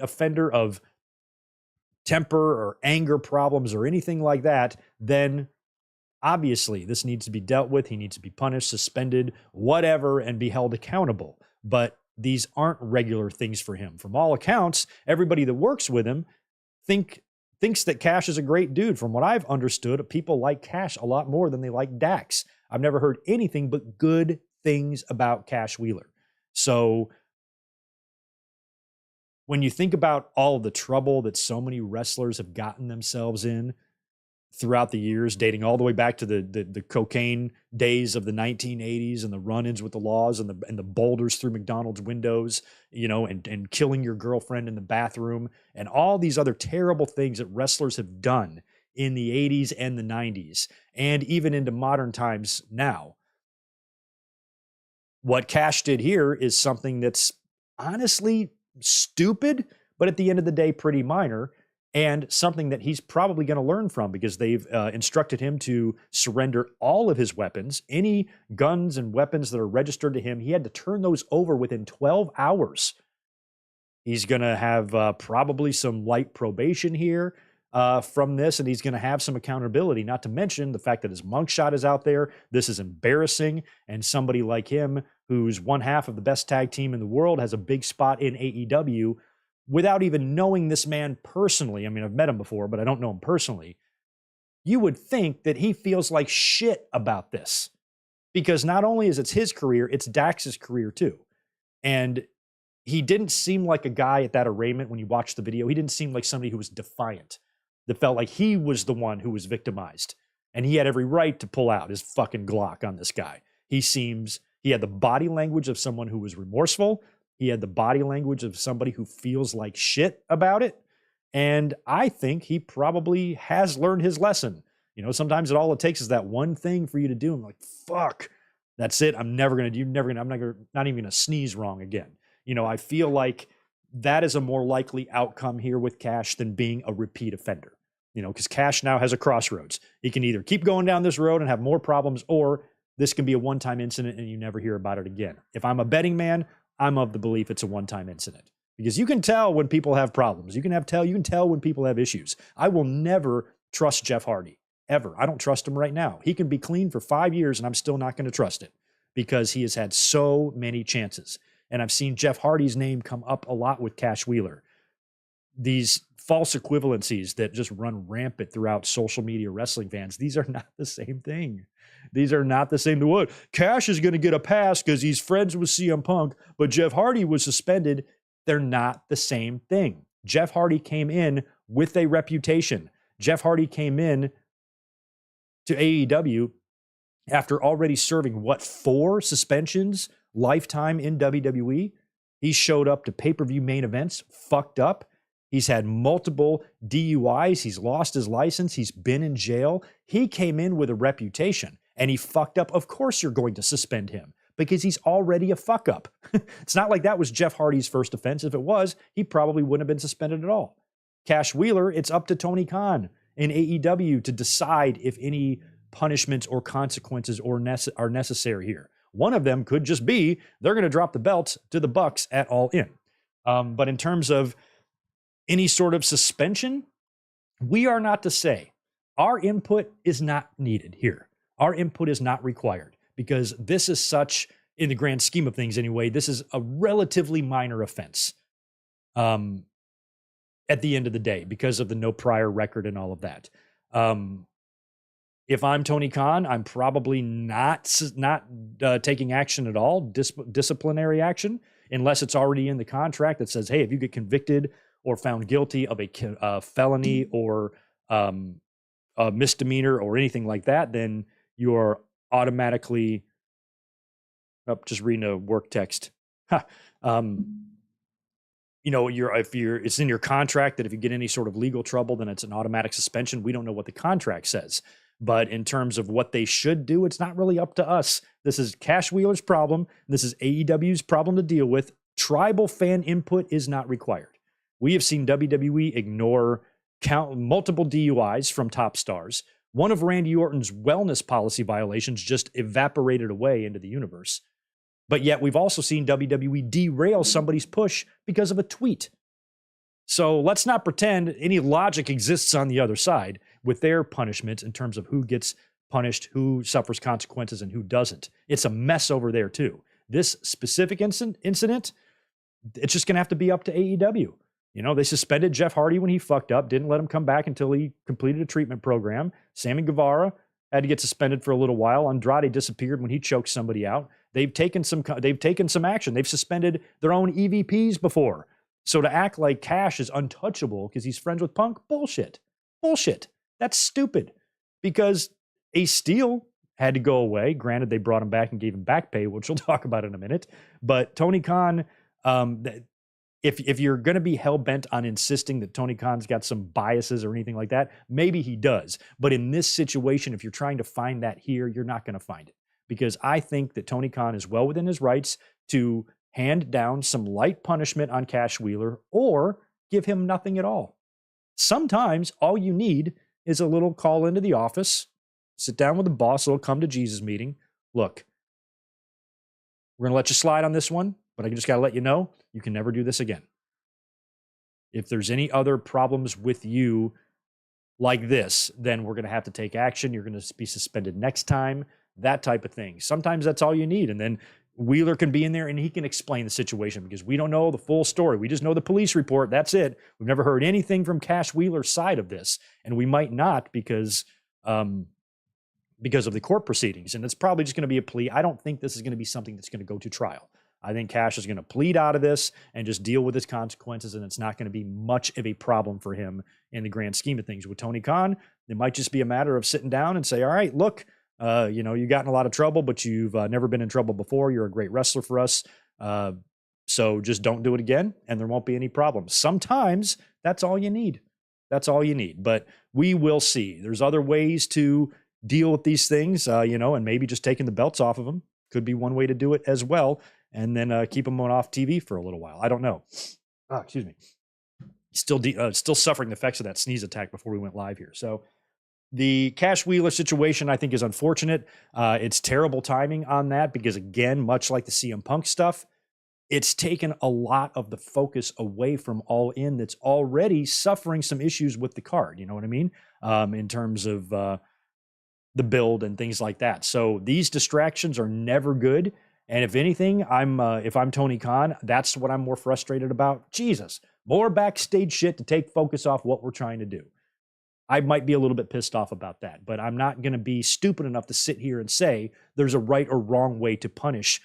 offender of temper or anger problems or anything like that, then obviously this needs to be dealt with. He needs to be punished, suspended, whatever, and be held accountable. But these aren't regular things for him. From all accounts, everybody that works with him thinks that Cash is a great dude. From what I've understood, people like Cash a lot more than they like Dax. I've never heard anything but good things about Cash Wheeler. So when you think about all of the trouble that so many wrestlers have gotten themselves in throughout the years, dating all the way back to the cocaine days of the 1980s and the run-ins with the laws and the boulders through McDonald's windows, and killing your girlfriend in the bathroom and all these other terrible things that wrestlers have done in the 80s and the 90s and even into modern times now. What Cash did here is something that's honestly stupid, but at the end of the day, pretty minor. And something that he's probably going to learn from, because they've instructed him to surrender all of his weapons. Any guns and weapons that are registered to him, he had to turn those over within 12 hours. He's going to have probably some light probation here. from this, and he's going to have some accountability, not to mention the fact that his mugshot is out there. This is embarrassing, and somebody like him, who's one half of the best tag team in the world, has a big spot in AEW without even knowing this man personally. I mean, I've met him before, but I don't know him personally. You would think that he feels like shit about this, because not only is it his career, it's Dax's career too. And he didn't seem like a guy at that arraignment when you watched the video. He didn't seem like somebody who was defiant, that felt like he was the one who was victimized. And he had every right to pull out his fucking Glock on this guy. He had the body language of someone who was remorseful. He had the body language of somebody who feels like shit about it. And I think he probably has learned his lesson. You know, sometimes all it takes is that one thing for you to do. I'm like, fuck, that's it. I'm not even going to sneeze wrong again. You know, I feel like that is a more likely outcome here with Cash than being a repeat offender. You know, because Cash now has a crossroads. He can either keep going down this road and have more problems, or this can be a one-time incident and you never hear about it again. If I'm a betting man, I'm of the belief it's a one-time incident. Because you can tell when people have problems. You can tell when people have issues. I will never trust Jeff Hardy, ever. I don't trust him right now. He can be clean for 5 years and I'm still not going to trust it, because he has had so many chances. And I've seen Jeff Hardy's name come up a lot with Cash Wheeler. These false equivalencies that just run rampant throughout social media wrestling fans, these are not the same thing. These are not the same. What? Cash is going to get a pass because he's friends with CM Punk, but Jeff Hardy was suspended. They're not the same thing. Jeff Hardy came in with a reputation. Jeff Hardy came in to AEW after already serving, 4 suspensions, lifetime in WWE. He showed up to pay-per-view main events, fucked up. He's had multiple DUIs. He's lost his license. He's been in jail. He came in with a reputation and he fucked up. Of course you're going to suspend him, because he's already a fuck up. It's not like that was Jeff Hardy's first offense. If it was, he probably wouldn't have been suspended at all. Cash Wheeler, it's up to Tony Khan in AEW to decide if any punishments or consequences are necessary here. One of them could just be they're going to drop the belt to the Bucks at All In. But in terms of any sort of suspension, we are not to say. Our input is not needed here. Our input is not required, because this is such, in the grand scheme of things anyway, this is a relatively minor offense at the end of the day, because of the no prior record and all of that. If I'm Tony Khan, I'm probably not taking action at all, disciplinary action, unless it's already in the contract that says, hey, if you get convicted or found guilty of a felony or a misdemeanor or anything like that, then you are automatically, just reading a work text. You know, it's in your contract that if you get any sort of legal trouble, then it's an automatic suspension. We don't know what the contract says, but in terms of what they should do, it's not really up to us. This is Cash Wheeler's problem. This is AEW's problem to deal with. Tribal fan input is not required. We have seen WWE ignore multiple DUIs from top stars. One of Randy Orton's wellness policy violations just evaporated away into the universe. But yet we've also seen WWE derail somebody's push because of a tweet. So let's not pretend any logic exists on the other side with their punishments in terms of who gets punished, who suffers consequences, and who doesn't. It's a mess over there too. This specific incident, it's just going to have to be up to AEW. You know, they suspended Jeff Hardy when he fucked up, didn't let him come back until he completed a treatment program. Sammy Guevara had to get suspended for a little while. Andrade disappeared when he choked somebody out. They've taken some action. They've suspended their own EVPs before. So to act like Cash is untouchable because he's friends with Punk, bullshit. That's stupid. Because Ace Steel had to go away. Granted, they brought him back and gave him back pay, which we'll talk about in a minute. But Tony Khan, if you're going to be hell-bent on insisting that Tony Khan's got some biases or anything like that, maybe he does. But in this situation, if you're trying to find that here, you're not going to find it. Because I think that Tony Khan is well within his rights to hand down some light punishment on Cash Wheeler or give him nothing at all. Sometimes all you need is a little call into the office, sit down with the boss, a little come to Jesus meeting. Look, we're going to let you slide on this one, but I just got to let you know, you can never do this again. If there's any other problems with you like this, then we're going to have to take action. You're going to be suspended next time, that type of thing. Sometimes that's all you need. And then Wheeler can be in there and he can explain the situation because we don't know the full story. We just know the police report. That's it. We've never heard anything from Cash Wheeler's side of this. And we might not because of the court proceedings. And it's probably just going to be a plea. I don't think this is going to be something that's going to go to trial. I think Cash is going to plead out of this and just deal with its consequences, and it's not going to be much of a problem for him in the grand scheme of things. With Tony Khan, it might just be a matter of sitting down and say, all right, look, you got in a lot of trouble, but you've never been in trouble before. You're a great wrestler for us. So just don't do it again, and there won't be any problems. Sometimes that's all you need. That's all you need. But we will see. There's other ways to deal with these things, and maybe just taking the belts off of them could be one way to do it as well. And then keep them off TV for a little while. I don't know. Excuse me. Still suffering the effects of that sneeze attack before we went live here. So the Cash Wheeler situation, I think, is unfortunate. It's terrible timing on that because, again, much like the CM Punk stuff, it's taken a lot of the focus away from All In that's already suffering some issues with the card. You know what I mean? In terms of the build and things like that. So these distractions are never good. And if anything, if I'm Tony Khan, that's what I'm more frustrated about. Jesus, more backstage shit to take focus off what we're trying to do. I might be a little bit pissed off about that, but I'm not going to be stupid enough to sit here and say there's a right or wrong way to punish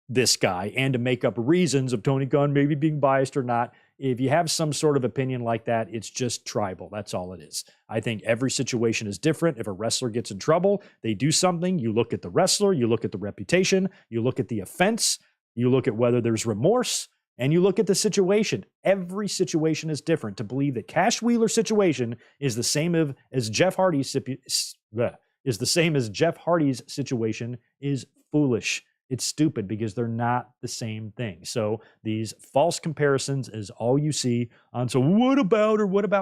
this guy and to make up reasons of Tony Khan maybe being biased or not. If you have some sort of opinion like that, it's just tribal. That's all it is. I think every situation is different. If a wrestler gets in trouble, they do something. You look at the wrestler, you look at the reputation, you look at the offense, you look at whether there's remorse, and you look at the situation. Every situation is different. To believe that Cash Wheeler's situation is the same as Jeff Hardy's situation is foolish. It's stupid because they're not the same thing. So these false comparisons is all you see on. So what about?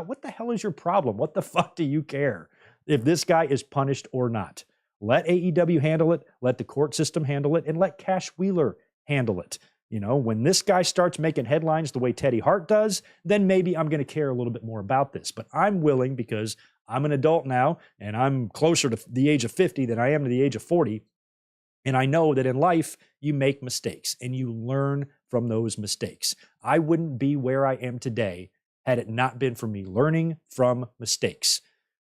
What the hell is your problem? What the fuck do you care if this guy is punished or not? Let AEW handle it. Let the court system handle it, and let Cash Wheeler handle it. When this guy starts making headlines the way Teddy Hart does, then maybe I'm going to care a little bit more about this. But I'm willing because I'm an adult now and I'm closer to the age of 50 than I am to the age of 40. And I know that in life, you make mistakes and you learn from those mistakes. I wouldn't be where I am today had it not been for me learning from mistakes.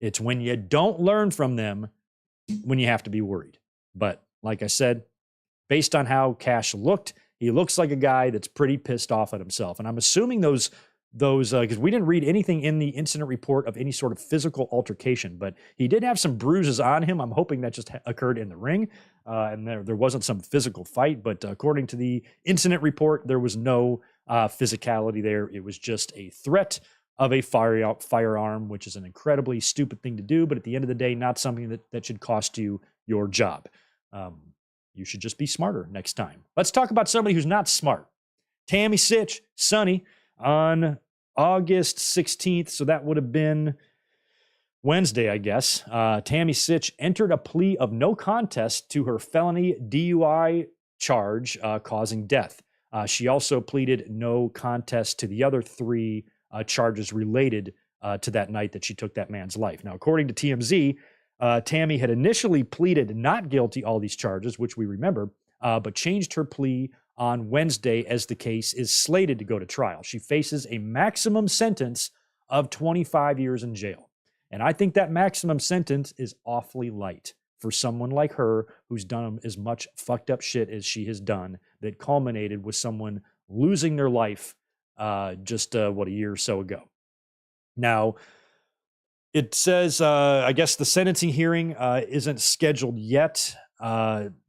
It's when you don't learn from them when you have to be worried. But like I said, based on how Cash looked, he looks like a guy that's pretty pissed off at himself. And I'm assuming those because we didn't read anything in the incident report of any sort of physical altercation, but he did have some bruises on him. I'm hoping that just occurred in the ring, and there wasn't some physical fight. But according to the incident report, there was no physicality there. It was just a threat of a firearm, which is an incredibly stupid thing to do, but at the end of the day, not something that should cost you your job. You should just be smarter next time. Let's talk about somebody who's not smart. Tammy Sitch, Sonny, on August 16th, so that would have been Wednesday, I guess. Tammy Sitch entered a plea of no contest to her felony DUI charge causing death. She also pleaded no contest to the other three charges related to that night that she took that man's life. Now, according to TMZ, Tammy had initially pleaded not guilty all these charges, which we remember, but changed her plea on Wednesday as the case is slated to go to trial. She faces a maximum sentence of 25 years in jail. And I think that maximum sentence is awfully light for someone like her who's done as much fucked up shit as she has done that culminated with someone losing their life a year or so ago. Now, it says, I guess the sentencing hearing isn't scheduled yet.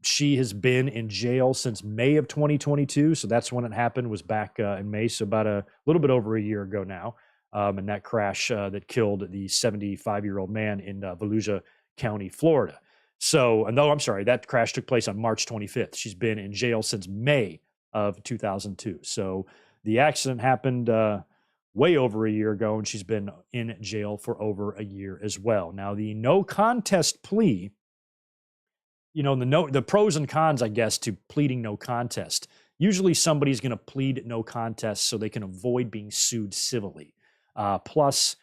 She has been in jail since May of 2022. So that's when it happened, was back in May. So about a little bit over a year ago now. And that crash that killed the 75-year-old man in Volusia County, Florida. That crash took place on March 25th. She's been in jail since May of 2002. So the accident happened way over a year ago, and she's been in jail for over a year as well. Now, the no contest plea, the pros and cons, I guess, to pleading no contest. Usually somebody's going to plead no contest so they can avoid being sued civilly. Plus,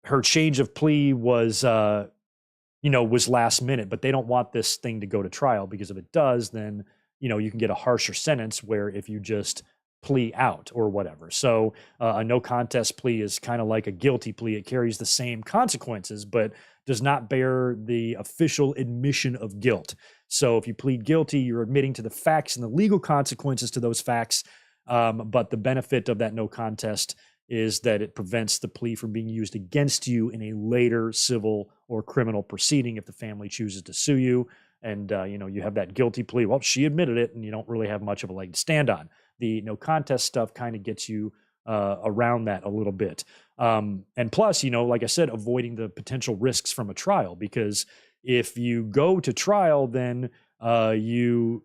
her change of plea was, was last minute, but they don't want this thing to go to trial, because if it does, then, you can get a harsher sentence where if you just plea out or whatever. So a no contest plea is kind of like a guilty plea. It carries the same consequences, but does not bear the official admission of guilt. So if you plead guilty, you're admitting to the facts and the legal consequences to those facts. But the benefit of that no contest is that it prevents the plea from being used against you in a later civil or criminal proceeding if the family chooses to sue you. And, you have that guilty plea. Well, she admitted it, and you don't really have much of a leg to stand on. The no contest stuff kind of gets you around that a little bit. And plus, like I said, avoiding the potential risks from a trial, because if you go to trial, then you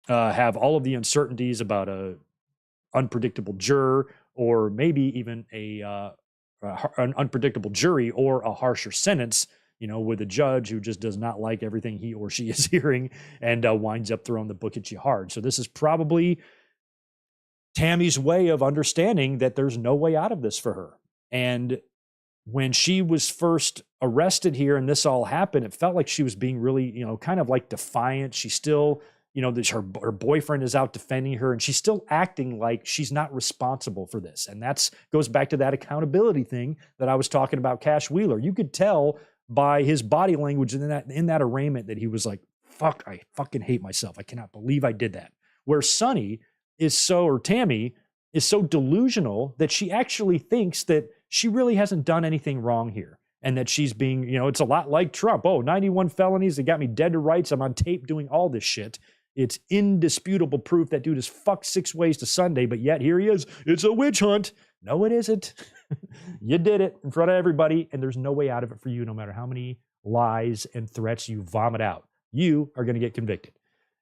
have all of the uncertainties about a unpredictable juror, or maybe even an unpredictable jury, or a harsher sentence, with a judge who just does not like everything he or she is hearing and winds up throwing the book at you hard. So this is probably Tammy's way of understanding that there's no way out of this for her. And when she was first arrested here and this all happened, it felt like she was being really, kind of like defiant. She still, her boyfriend is out defending her, and she's still acting like she's not responsible for this. And that's goes back to that accountability thing that I was talking about, Cash Wheeler. You could tell by his body language in that arraignment that he was like, fuck, I fucking hate myself. I cannot believe I did that. Where Tammy is so delusional that she actually thinks that she really hasn't done anything wrong here, and that she's being, it's a lot like Trump. 91 felonies. They got me dead to rights. I'm on tape doing all this shit. It's indisputable proof that dude is fucked 6 ways to Sunday, but yet here he is. It's a witch hunt. No, it isn't. You did it in front of everybody, and there's no way out of it for you, no matter how many lies and threats you vomit out. You are going to get convicted.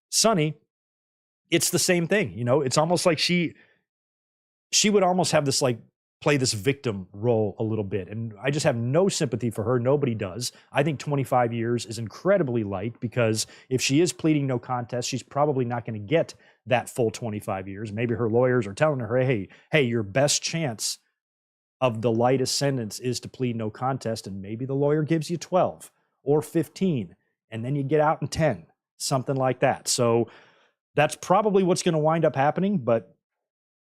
Sonny, it's the same thing. It's almost like she would almost have this, like, play this victim role a little bit. And I just have no sympathy for her. Nobody does. I think 25 years is incredibly light, because if she is pleading no contest, she's probably not going to get that full 25 years. Maybe her lawyers are telling her, hey, your best chance of the lightest sentence is to plead no contest. And maybe the lawyer gives you 12 or 15, and then you get out in 10, something like that. So that's probably what's going to wind up happening, but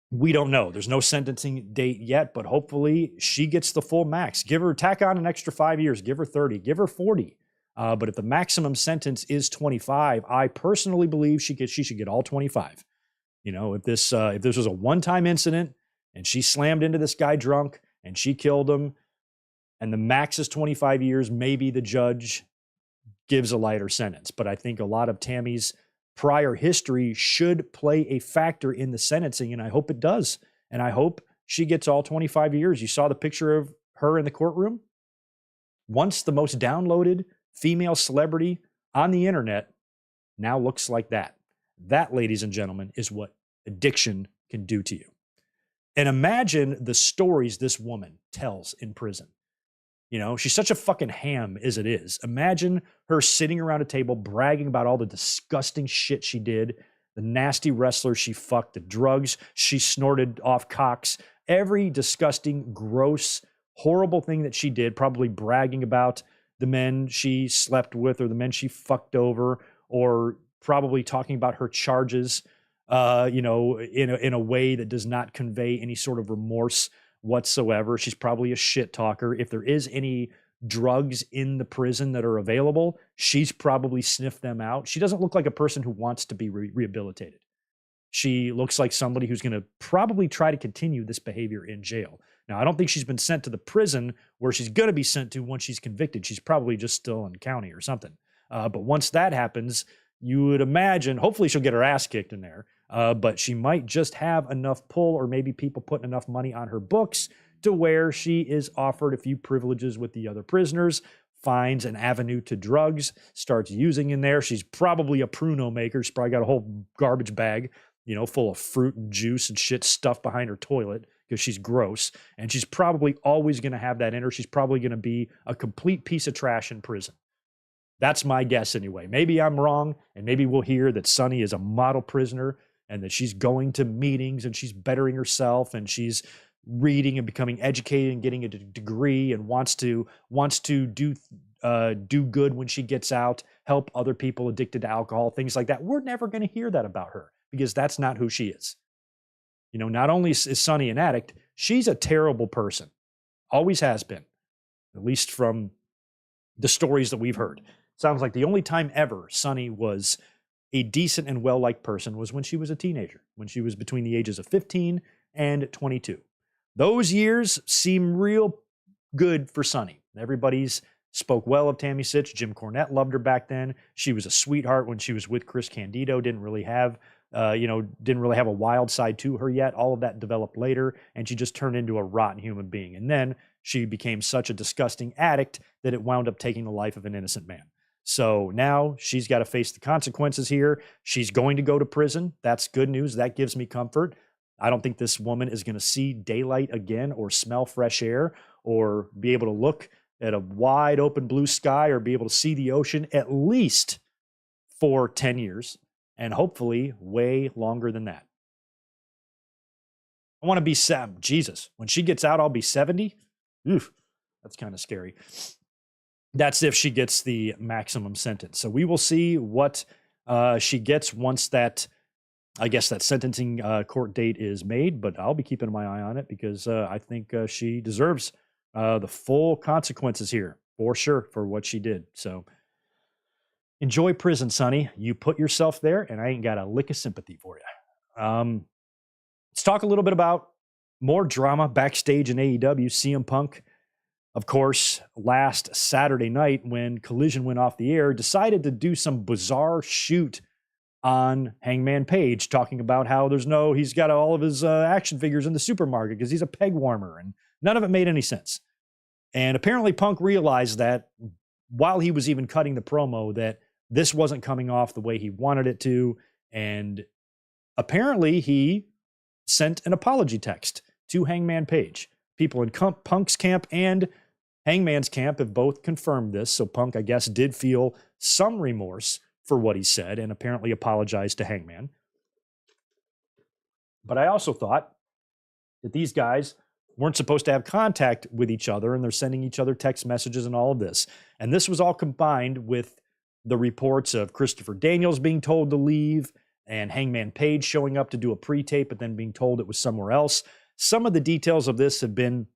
we don't know. There's no sentencing date yet, but hopefully she gets the full max. Tack on an extra 5 years, give her 30, give her 40. But if the maximum sentence is 25, I personally believe she should get all 25. If this was a one-time incident and she slammed into this guy drunk and she killed him, and the max is 25 years, maybe the judge gives a lighter sentence. But I think a lot of Tammy's prior history should play a factor in the sentencing, and I hope it does. And I hope she gets all 25 years. You saw the picture of her in the courtroom. Once the most downloaded female celebrity on the internet, now looks like that. That, ladies and gentlemen, is what addiction can do to you. And imagine the stories this woman tells in prison. She's such a fucking ham as it is. Imagine her sitting around a table bragging about all the disgusting shit she did, the nasty wrestlers she fucked, the drugs she snorted off cocks, every disgusting, gross, horrible thing that she did, probably bragging about the men she slept with or the men she fucked over, or probably talking about her charges, in a way that does not convey any sort of remorse whatsoever. She's probably a shit talker. If there is any drugs in the prison that are available, she's probably sniffed them out. She doesn't look like a person who wants to be rehabilitated. She looks like somebody who's going to probably try to continue this behavior in jail. Now, I don't think she's been sent to the prison where she's going to be sent to once she's convicted. She's probably just still in county or something. But once that happens, you would imagine, hopefully she'll get her ass kicked in there. But she might just have enough pull, or maybe people putting enough money on her books to where she is offered a few privileges with the other prisoners, finds an avenue to drugs, starts using in there. She's probably a pruno maker. She's probably got a whole garbage bag, full of fruit and juice and shit stuffed behind her toilet because she's gross. And she's probably always going to have that in her. She's probably going to be a complete piece of trash in prison. That's my guess anyway. Maybe I'm wrong, and maybe we'll hear that Sunny is a model prisoner and that she's going to meetings and she's bettering herself and she's reading and becoming educated and getting a degree and wants to do good when she gets out, help other people addicted to alcohol, things like that. We're never going to hear that about her because that's not who she is. You know, not only is Sunny an addict, she's a terrible person. Always has been, at least from the stories that we've heard. Sounds like the only time ever Sunny was a decent and well-liked person was when she was a teenager, when she was between the ages of 15 and 22. Those years seem real good for Sunny. Everybody's spoke well of Tammy Sitch. Jim Cornette loved her back then. She was a sweetheart when she was with Chris Candido. Didn't really have a wild side to her yet. All of that developed later, and she just turned into a rotten human being. And then she became such a disgusting addict that it wound up taking the life of an innocent man. So now she's got to face the consequences here. She's going to go to prison. That's good news. That gives me comfort. I don't think this woman is going to see daylight again or smell fresh air or be able to look at a wide open blue sky or be able to see the ocean at least for 10 years and hopefully way longer than that. I want to be Jesus. When she gets out, I'll be 70. Oof, that's kind of scary. That's if she gets the maximum sentence. So we will see what she gets once that, I guess, that sentencing court date is made, but I'll be keeping my eye on it because I think she deserves the full consequences here, for sure, for what she did. So enjoy prison, Sonny. You put yourself there, and I ain't got a lick of sympathy for you. Let's talk a little bit about more drama backstage in AEW. CM Punk, of course, last Saturday night when Collision went off the air, decided to do some bizarre shoot on Hangman Page, talking about how he's got all of his action figures in the supermarket because he's a peg warmer, and none of it made any sense. And apparently Punk realized that while he was even cutting the promo that this wasn't coming off the way he wanted it to, and apparently he sent an apology text to Hangman Page. People in Punk's camp and Hangman's camp have both confirmed this, so Punk, I guess, did feel some remorse for what he said and apparently apologized to Hangman. But I also thought that these guys weren't supposed to have contact with each other, and they're sending each other text messages and all of this. And this was all combined with the reports of Christopher Daniels being told to leave and Hangman Page showing up to do a pre-tape but then being told it was somewhere else. Some of the details of this have been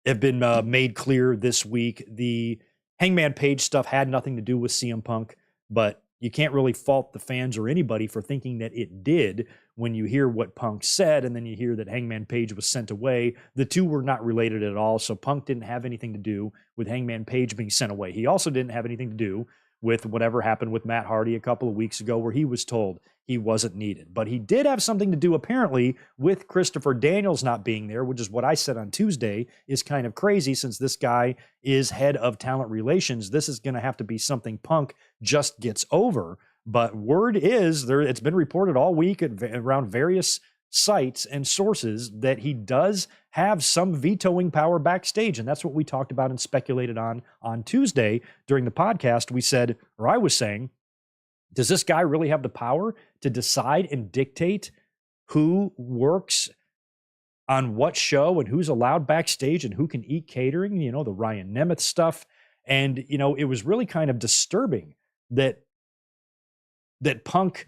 made clear this week. The Hangman Page stuff had nothing to do with CM Punk, but you can't really fault the fans or anybody for thinking that it did when you hear what Punk said and then you hear that Hangman Page was sent away. The two were not related at all, so Punk didn't have anything to do with Hangman Page being sent away. He also didn't have anything to do with whatever happened with Matt Hardy a couple of weeks ago where he was told he wasn't needed. But he did have something to do, apparently, with Christopher Daniels not being there, which is what I said on Tuesday is kind of crazy since this guy is head of talent relations. This is going to have to be something Punk just gets over. But word is, it's been reported all week around various sites and sources that he does have some vetoing power backstage. And that's what we talked about and speculated on Tuesday during the podcast. We said, or I was saying, does this guy really have the power to decide and dictate who works on what show and who's allowed backstage and who can eat catering? You know, the Ryan Nemeth stuff. And, you know, it was really kind of disturbing that Punk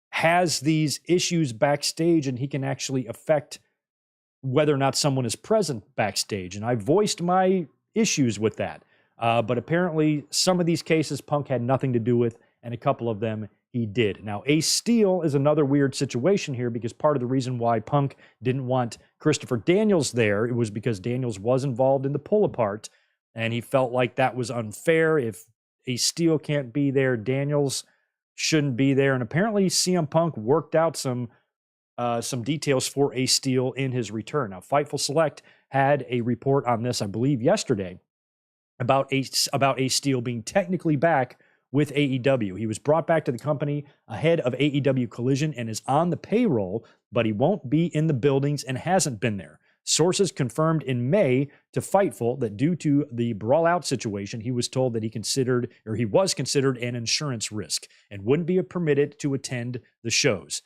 has these issues backstage and he can actually affect whether or not someone is present backstage. And I voiced my issues with that. But apparently some of these cases Punk had nothing to do with, and a couple of them he did. Now, Ace Steel is another weird situation here because part of the reason why Punk didn't want Christopher Daniels there, it was because Daniels was involved in the pull-apart, and he felt like that was unfair. If Ace Steel can't be there, Daniels shouldn't be there. And apparently CM Punk worked out some details for Ace Steel in his return. Now, Fightful Select had a report on this, I believe, yesterday about Ace Steel being technically back with AEW. He was brought back to the company ahead of AEW Collision and is on the payroll, but he won't be in the buildings and hasn't been there. Sources confirmed in May to Fightful that due to the brawl-out situation, he was told that he was considered an insurance risk and wouldn't be permitted to attend the shows.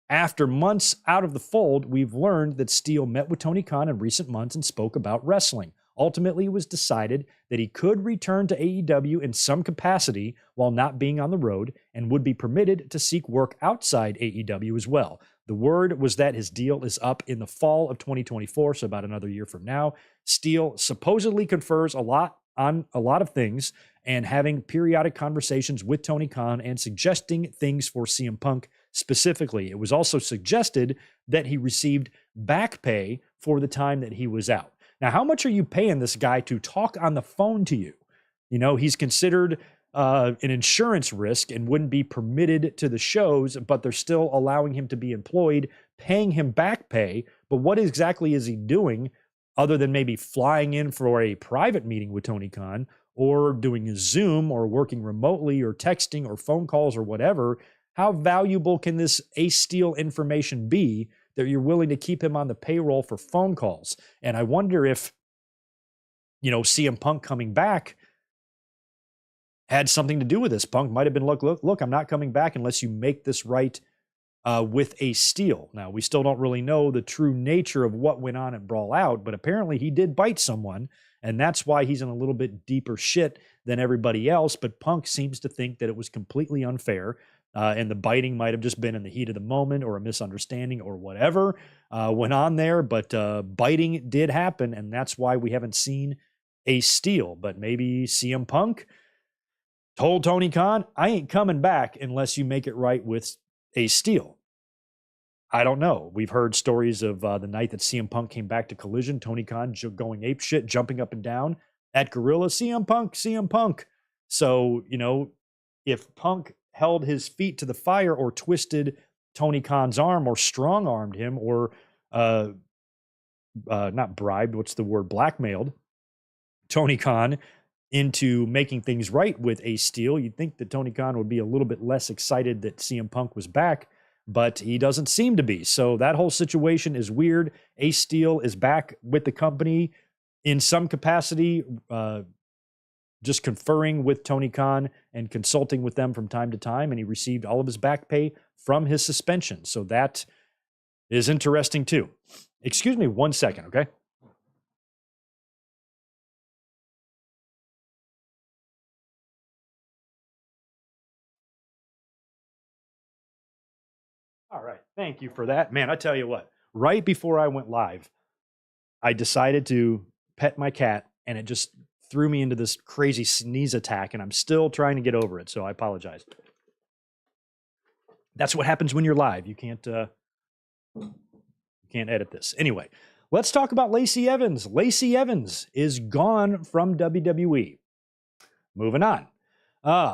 After months out of the fold, we've learned that Steele met with Tony Khan in recent months and spoke about wrestling. Ultimately, it was decided that he could return to AEW in some capacity while not being on the road and would be permitted to seek work outside AEW as well. The word was that his deal is up in the fall of 2024, so about another year from now. Steele supposedly confers a lot on a lot of things and having periodic conversations with Tony Khan and suggesting things for CM Punk specifically. It was also suggested that he received back pay for the time that he was out. Now, how much are you paying this guy to talk on the phone to you? You know, he's considered an insurance risk and wouldn't be permitted to the shows, but they're still allowing him to be employed, paying him back pay. But what exactly is he doing other than maybe flying in for a private meeting with Tony Khan or doing a Zoom or working remotely or texting or phone calls or whatever? How valuable can this Ace Steel information be that you're willing to keep him on the payroll for phone calls? And I wonder if, you know, CM Punk coming back had something to do with this. Punk might have been, look, I'm not coming back unless you make this right with Ace Steel. Now, we still don't really know the true nature of what went on at Brawl Out, but apparently he did bite someone, and that's why he's in a little bit deeper shit than everybody else. But Punk seems to think that it was completely unfair. And the biting might have just been in the heat of the moment or a misunderstanding or whatever went on there. But biting did happen, and that's why we haven't seen Ace Steel. But maybe CM Punk told Tony Khan, I ain't coming back unless you make it right with Ace Steel. I don't know. We've heard stories of the night that CM Punk came back to Collision, Tony Khan going apeshit, jumping up and down at Gorilla, CM Punk, CM Punk. So, you know, if Punk held his feet to the fire or twisted Tony Khan's arm or strong-armed him or not bribed, what's the word, blackmailed Tony Khan into making things right with Ace Steel, you'd think that Tony Khan would be a little bit less excited that CM Punk was back, but he doesn't seem to be. So that whole situation is weird. Ace Steel is back with the company in some capacity, just conferring with Tony Khan and consulting with them from time to time, and he received all of his back pay from his suspension. So that is interesting too. Excuse me 1 second, okay? All right, thank you for that. Man, I tell you what, right before I went live, I decided to pet my cat, and it just threw me into this crazy sneeze attack, and I'm still trying to get over it, so I apologize. That's what happens when you're live. You can't edit this. Anyway, let's talk about Lacey Evans. Lacey Evans is gone from WWE. Moving on.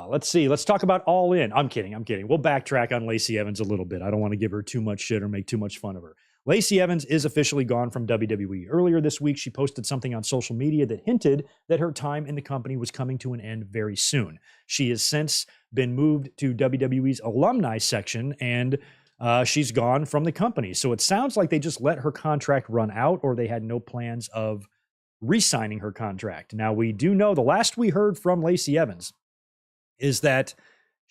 Let's see. Let's talk about All In. I'm kidding. We'll backtrack on Lacey Evans a little bit. I don't want to give her too much shit or make too much fun of her. Lacey Evans is officially gone from WWE. Earlier this week, she posted something on social media that hinted that her time in the company was coming to an end very soon. She has since been moved to WWE's alumni section, and she's gone from the company. So it sounds like they just let her contract run out, or they had no plans of re-signing her contract. Now, we do know the last we heard from Lacey Evans is that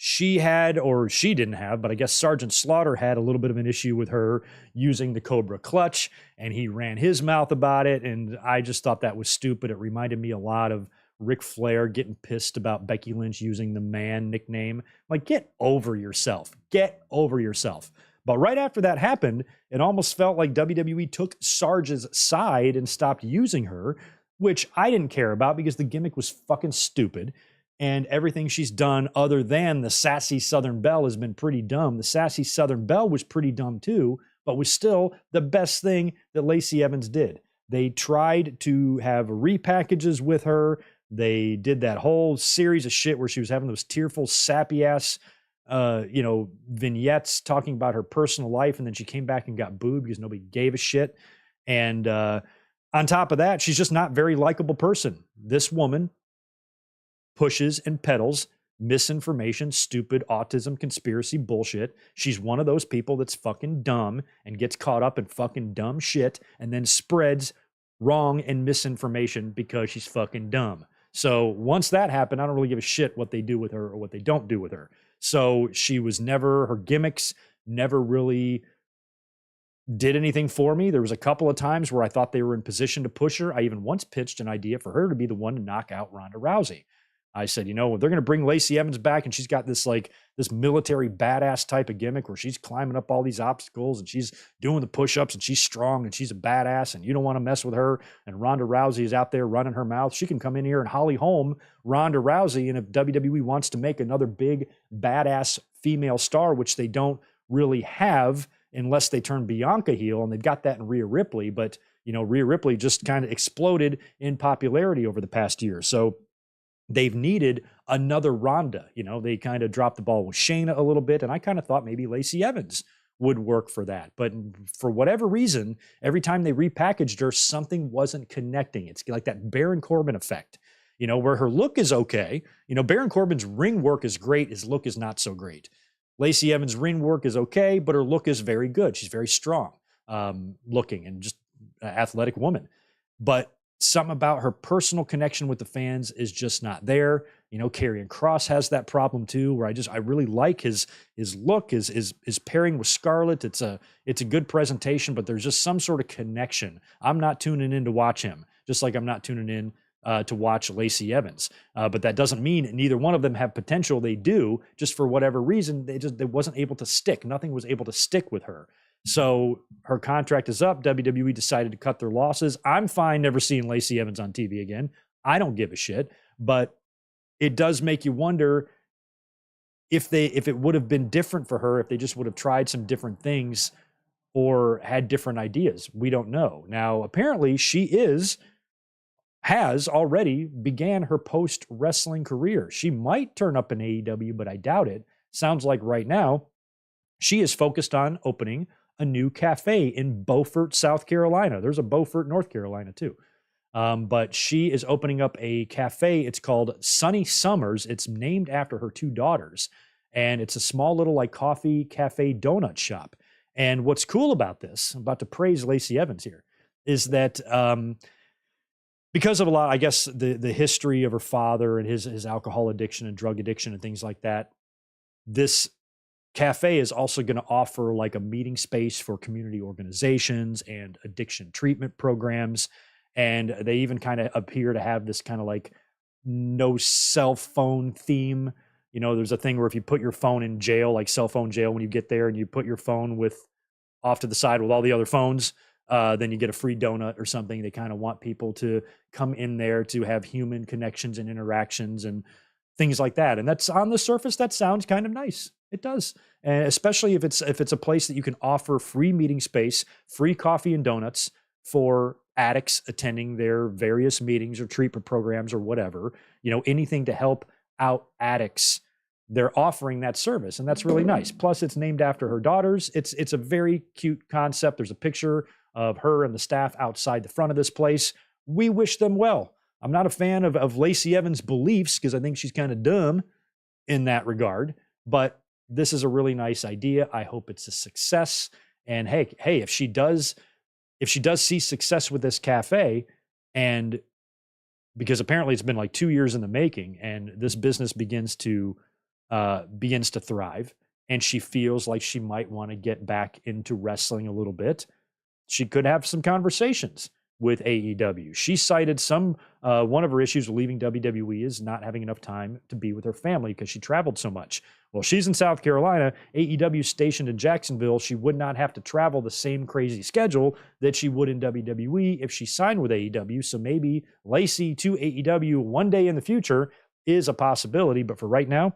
she had, or she didn't have, but I guess Sergeant Slaughter had a little bit of an issue with her using the Cobra Clutch, and he ran his mouth about it, and I just thought that was stupid. It reminded me a lot of Ric Flair getting pissed about Becky Lynch using the Man nickname. Like, get over yourself. Get over yourself. But right after that happened, it almost felt like WWE took Sarge's side and stopped using her, which I didn't care about because the gimmick was fucking stupid. And everything she's done other than the Sassy Southern Belle has been pretty dumb. The Sassy Southern Belle was pretty dumb too, but was still the best thing that Lacey Evans did. They tried to have repackages with her. They did that whole series of shit where she was having those tearful, sappy-ass, vignettes talking about her personal life, and then she came back and got booed because nobody gave a shit. And on top of that, she's just not a very likable person. This woman pushes and peddles misinformation, stupid autism, conspiracy bullshit. She's one of those people that's fucking dumb and gets caught up in fucking dumb shit and then spreads wrong and misinformation because she's fucking dumb. So once that happened, I don't really give a shit what they do with her or what they don't do with her. So she was never, her gimmicks never really did anything for me. There was a couple of times where I thought they were in position to push her. I even once pitched an idea for her to be the one to knock out Ronda Rousey. I said, they're going to bring Lacey Evans back, and she's got this military badass type of gimmick where she's climbing up all these obstacles and she's doing the push-ups and she's strong and she's a badass and you don't want to mess with her. And Ronda Rousey is out there running her mouth. She can come in here and Holly Holm Ronda Rousey. And if WWE wants to make another big badass female star, which they don't really have unless they turn Bianca heel, and they've got that in Rhea Ripley, but Rhea Ripley just kind of exploded in popularity over the past year. So they've needed another Ronda. They kind of dropped the ball with Shayna a little bit, and I kind of thought maybe Lacey Evans would work for that. But for whatever reason, every time they repackaged her, something wasn't connecting. It's like that Baron Corbin effect, where her look is okay. Baron Corbin's ring work is great. His look is not so great. Lacey Evans' ring work is okay, but her look is very good. She's very strong looking and just an athletic woman. But something about her personal connection with the fans is just not there. Karrion Kross has that problem too, where I really like his look, his pairing with Scarlett. It's a good presentation, but there's just some sort of connection. I'm not tuning in to watch him, just like I'm not tuning in to watch Lacey Evans. But that doesn't mean neither one of them have potential. They do, just for whatever reason, they wasn't able to stick. Nothing was able to stick with her. So her contract is up. WWE decided to cut their losses. I'm fine never seeing Lacey Evans on TV again. I don't give a shit. But it does make you wonder if it would have been different for her, if they just would have tried some different things or had different ideas. We don't know. Now, apparently she has already began her post-wrestling career. She might turn up in AEW, but I doubt it. Sounds like right now she is focused on opening a new cafe in Beaufort, South Carolina. There's a Beaufort, North Carolina too. But she is opening up a cafe. It's called Sunny Summers. It's named after her two daughters. And it's a small little coffee cafe donut shop. And what's cool about this, I'm about to praise Lacey Evans here, is that because of a lot, I guess, the history of her father and his alcohol addiction and drug addiction and things like that, this cafe is also going to offer a meeting space for community organizations and addiction treatment programs. And they even kind of appear to have this kind of no cell phone theme. There's a thing where if you put your phone in jail, like cell phone jail, when you get there and you put your phone off to the side with all the other phones, then you get a free donut or something. They kind of want people to come in there to have human connections and interactions and things like that. And that's on the surface, that sounds kind of nice. It does. And especially if it's a place that you can offer free meeting space, free coffee and donuts for addicts attending their various meetings or treatment programs or whatever, anything to help out addicts. They're offering that service, and that's really nice. Plus, it's named after her daughters. It's a very cute concept. There's a picture of her and the staff outside the front of this place. We wish them well. I'm not a fan of Lacey Evans' beliefs because I think she's kind of dumb in that regard, but this is a really nice idea. I hope it's a success. And hey, if she does see success with this cafe, and because apparently it's been 2 years in the making, and this business begins to thrive, and she feels like she might want to get back into wrestling a little bit, she could have some conversations with AEW. She cited one of her issues with leaving WWE is not having enough time to be with her family because she traveled so much. Well, she's in South Carolina. AEW stationed in Jacksonville. She would not have to travel the same crazy schedule that she would in WWE if she signed with AEW. So maybe Lacey to AEW one day in the future is a possibility. But for right now,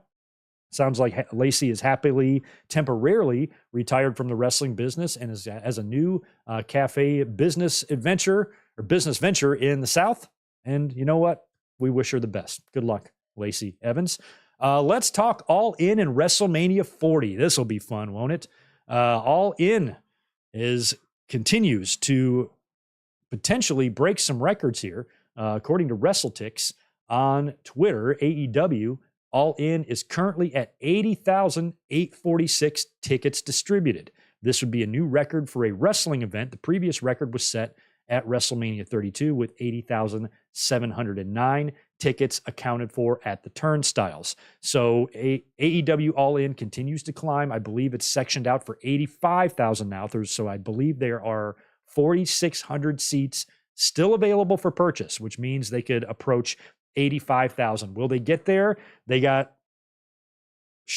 sounds like Lacey is happily, temporarily retired from the wrestling business and is as a new cafe business venture in the South. And you know what? We wish her the best. Good luck, Lacey Evans. Let's talk All In and WrestleMania 40. This will be fun, won't it? All In continues to potentially break some records here. According to WrestleTix on Twitter, AEW All In is currently at 80,846 tickets distributed. This would be a new record for a wrestling event. The previous record was set at WrestleMania 32 with 80,709. tickets accounted for at the turnstiles. So AEW All In continues to climb. I believe it's sectioned out for 85,000 now. So I believe there are 4,600 seats still available for purchase, which means they could approach 85,000. Will they get there? They got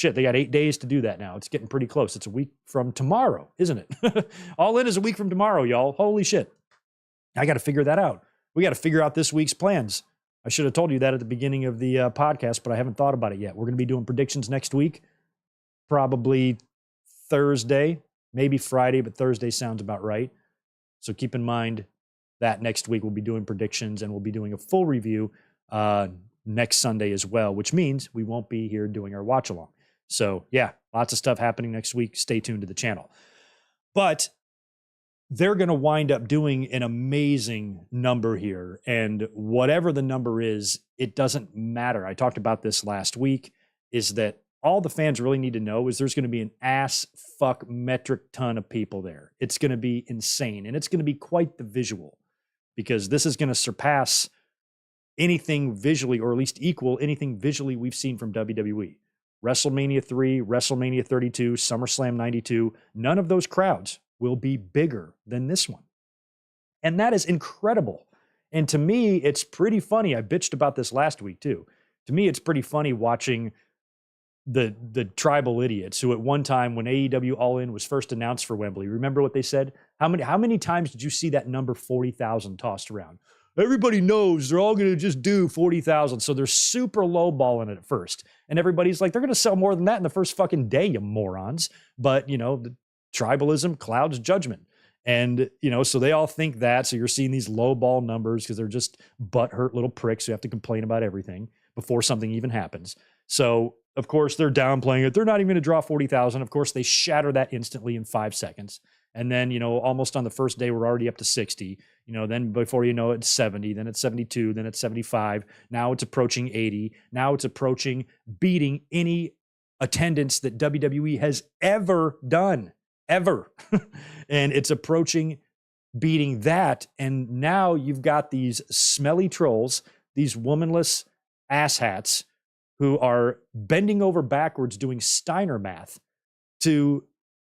8 days to do that now. It's getting pretty close. It's a week from tomorrow, isn't it? All In is a week from tomorrow, y'all. Holy shit. I got to figure that out. We got to figure out this week's plans. I should have told you that at the beginning of the podcast, but I haven't thought about it yet. We're going to be doing predictions next week, probably Thursday, maybe Friday, but Thursday sounds about right. So keep in mind that next week we'll be doing predictions and we'll be doing a full review next Sunday as well, which means we won't be here doing our watch along. So yeah, lots of stuff happening next week. Stay tuned to the channel. But they're going to wind up doing an amazing number here. And whatever the number is, it doesn't matter. I talked about this last week, is that all the fans really need to know is there's going to be an ass fuck metric ton of people there. It's going to be insane. And it's going to be quite the visual, because this is going to surpass anything visually, or at least equal anything visually we've seen from WWE. WrestleMania 3, WrestleMania 32, SummerSlam 92, none of those crowds will be bigger than this one. And that is incredible. And to me, it's pretty funny. I bitched about this last week too. To me, it's pretty funny watching the tribal idiots who at one time when AEW All In was first announced for Wembley, remember what they said? How many times did you see that number 40,000 tossed around? Everybody knows they're all going to just do 40,000. So they're super lowballing it at first. And everybody's like, they're going to sell more than that in the first fucking day, you morons. But, you know, the tribalism clouds judgment. And, you know, so they all think that. So you're seeing these lowball numbers because they're just butthurt little pricks who have to complain about everything before something even happens. So, of course, they're downplaying it. They're not even going to draw 40,000. Of course, they shatter that instantly in 5 seconds. And then, you know, almost on the first day, we're already up to 60. You know, then before you know it, it's 70, then it's 72, then it's 75. Now it's approaching 80. Now it's approaching beating any attendance that WWE has ever done, ever. And it's approaching beating that. And now you've got these smelly trolls, these womanless asshats who are bending over backwards doing Steiner math to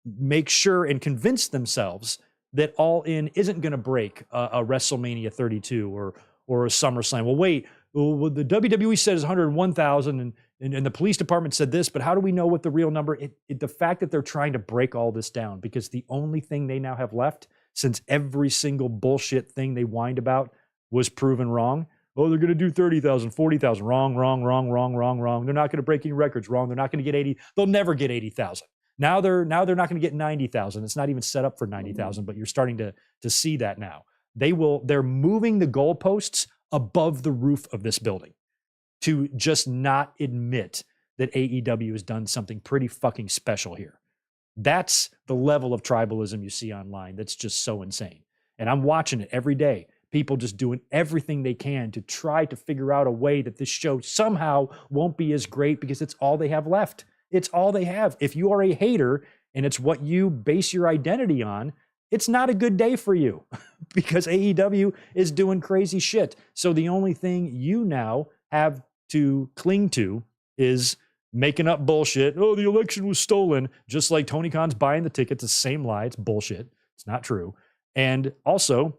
make sure and convince themselves that All In isn't going to break a WrestleMania 32 or a SummerSlam. Well, wait, the WWE says 101,000 and the police department said this, but how do we know what the real number? The fact that they're trying to break all this down, because the only thing they now have left, since every single bullshit thing they whined about was proven wrong. Oh, they're going to do 30,000, 40,000. Wrong. They're not going to break any records. Wrong. They're not going to get 80. They'll never get 80,000. Now they're not going to get 90,000. It's not even set up for 90,000, but you're starting to see that now. They're moving the goalposts above the roof of this building to just not admit that AEW has done something pretty fucking special here. That's the level of tribalism you see online. That's just so insane. And I'm watching it every day. People just doing everything they can to try to figure out a way that this show somehow won't be as great, because it's all they have left. It's all they have. If you are a hater and it's what you base your identity on, it's not a good day for you because AEW is doing crazy shit. So the only thing you now have to cling to is making up bullshit. Oh, the election was stolen. Just like Tony Khan's buying the tickets. It's the same lie. It's bullshit. It's not true. And also,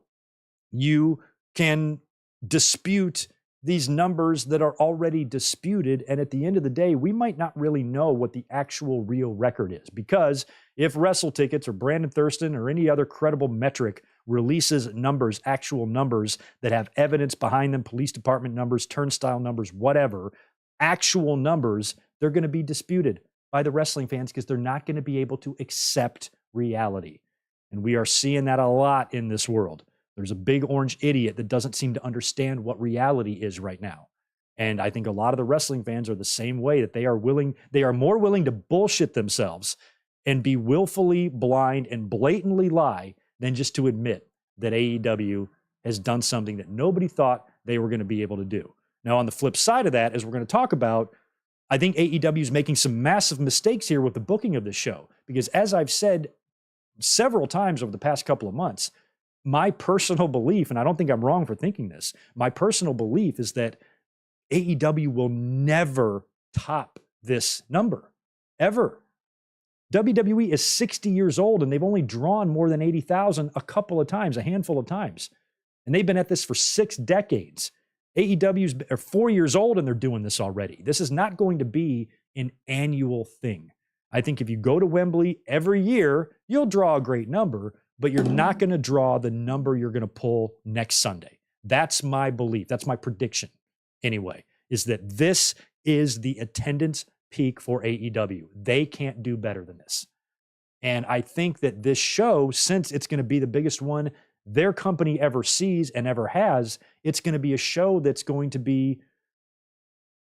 you can dispute these numbers that are already disputed. And at the end of the day, we might not really know what the actual real record is, because if Wrestle Tickets or Brandon Thurston or any other credible metric releases numbers, actual numbers that have evidence behind them, police department numbers, turnstile numbers, whatever, actual numbers, they're going to be disputed by the wrestling fans because they're not going to be able to accept reality. And we are seeing that a lot in this world. There's a big orange idiot that doesn't seem to understand what reality is right now. And I think a lot of the wrestling fans are the same way, that they are more willing to bullshit themselves and be willfully blind and blatantly lie than just to admit that AEW has done something that nobody thought they were going to be able to do. Now, on the flip side of that, as we're going to talk about, I think AEW is making some massive mistakes here with the booking of this show, because as I've said several times over the past couple of months, my personal belief, and I don't think I'm wrong for thinking this, my personal belief is that AEW will never top this number, ever. WWE is 60 years old, and they've only drawn more than 80,000 a couple of times, a handful of times. And they've been at this for 6 decades. AEW's 4 years old, and they're doing this already. This is not going to be an annual thing. I think if you go to Wembley every year, you'll draw a great number, but you're not going to draw the number you're going to pull next Sunday. That's my belief. That's my prediction, anyway, is that this is the attendance peak for AEW. They can't do better than this. And I think that this show, since it's going to be the biggest one their company ever sees and ever has, it's going to be a show that's going to be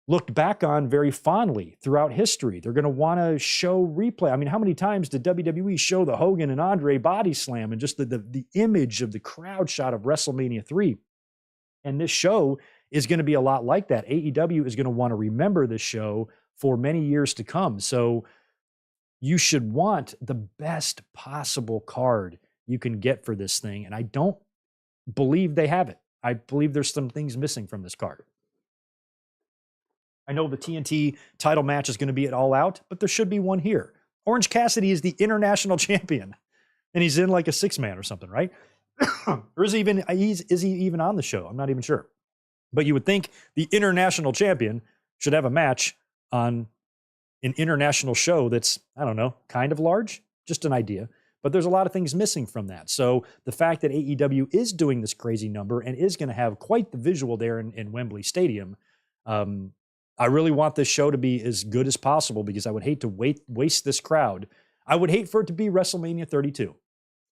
looked back on very fondly throughout history. They're going to want to show replay. I mean, how many times did WWE show the Hogan and Andre body slam and just the image of the crowd shot of WrestleMania 3? And this show is going to be a lot like that. AEW is going to want to remember this show for many years to come. So you should want the best possible card you can get for this thing. And I don't believe they have it. I believe there's some things missing from this card. I know the TNT title match is going to be at All Out, but there should be one here. Orange Cassidy is the international champion, and he's in like a 6-man or something, right? Or is he even on the show? I'm not even sure. But you would think the international champion should have a match on an international show that's, I don't know, kind of large, just an idea. But there's a lot of things missing from that. So the fact that AEW is doing this crazy number and is going to have quite the visual there in Wembley Stadium, I really want this show to be as good as possible because I would hate to waste this crowd. I would hate for it to be WrestleMania 32.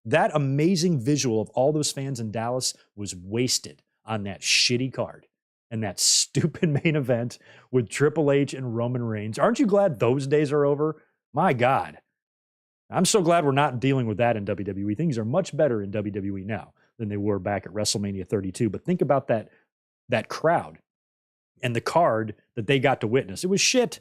That amazing visual of all those fans in Dallas was wasted on that shitty card and that stupid main event with Triple H and Roman Reigns. Aren't you glad those days are over? My God. I'm so glad we're not dealing with that in WWE. Things are much better in WWE now than they were back at WrestleMania 32. But think about that crowd and the card that they got to witness. It was shit.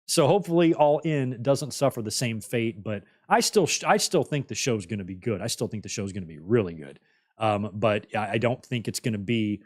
So hopefully All In doesn't suffer the same fate, but I still think the show's going to be good. I still think the show's going to be really good. But I don't think it's going to be,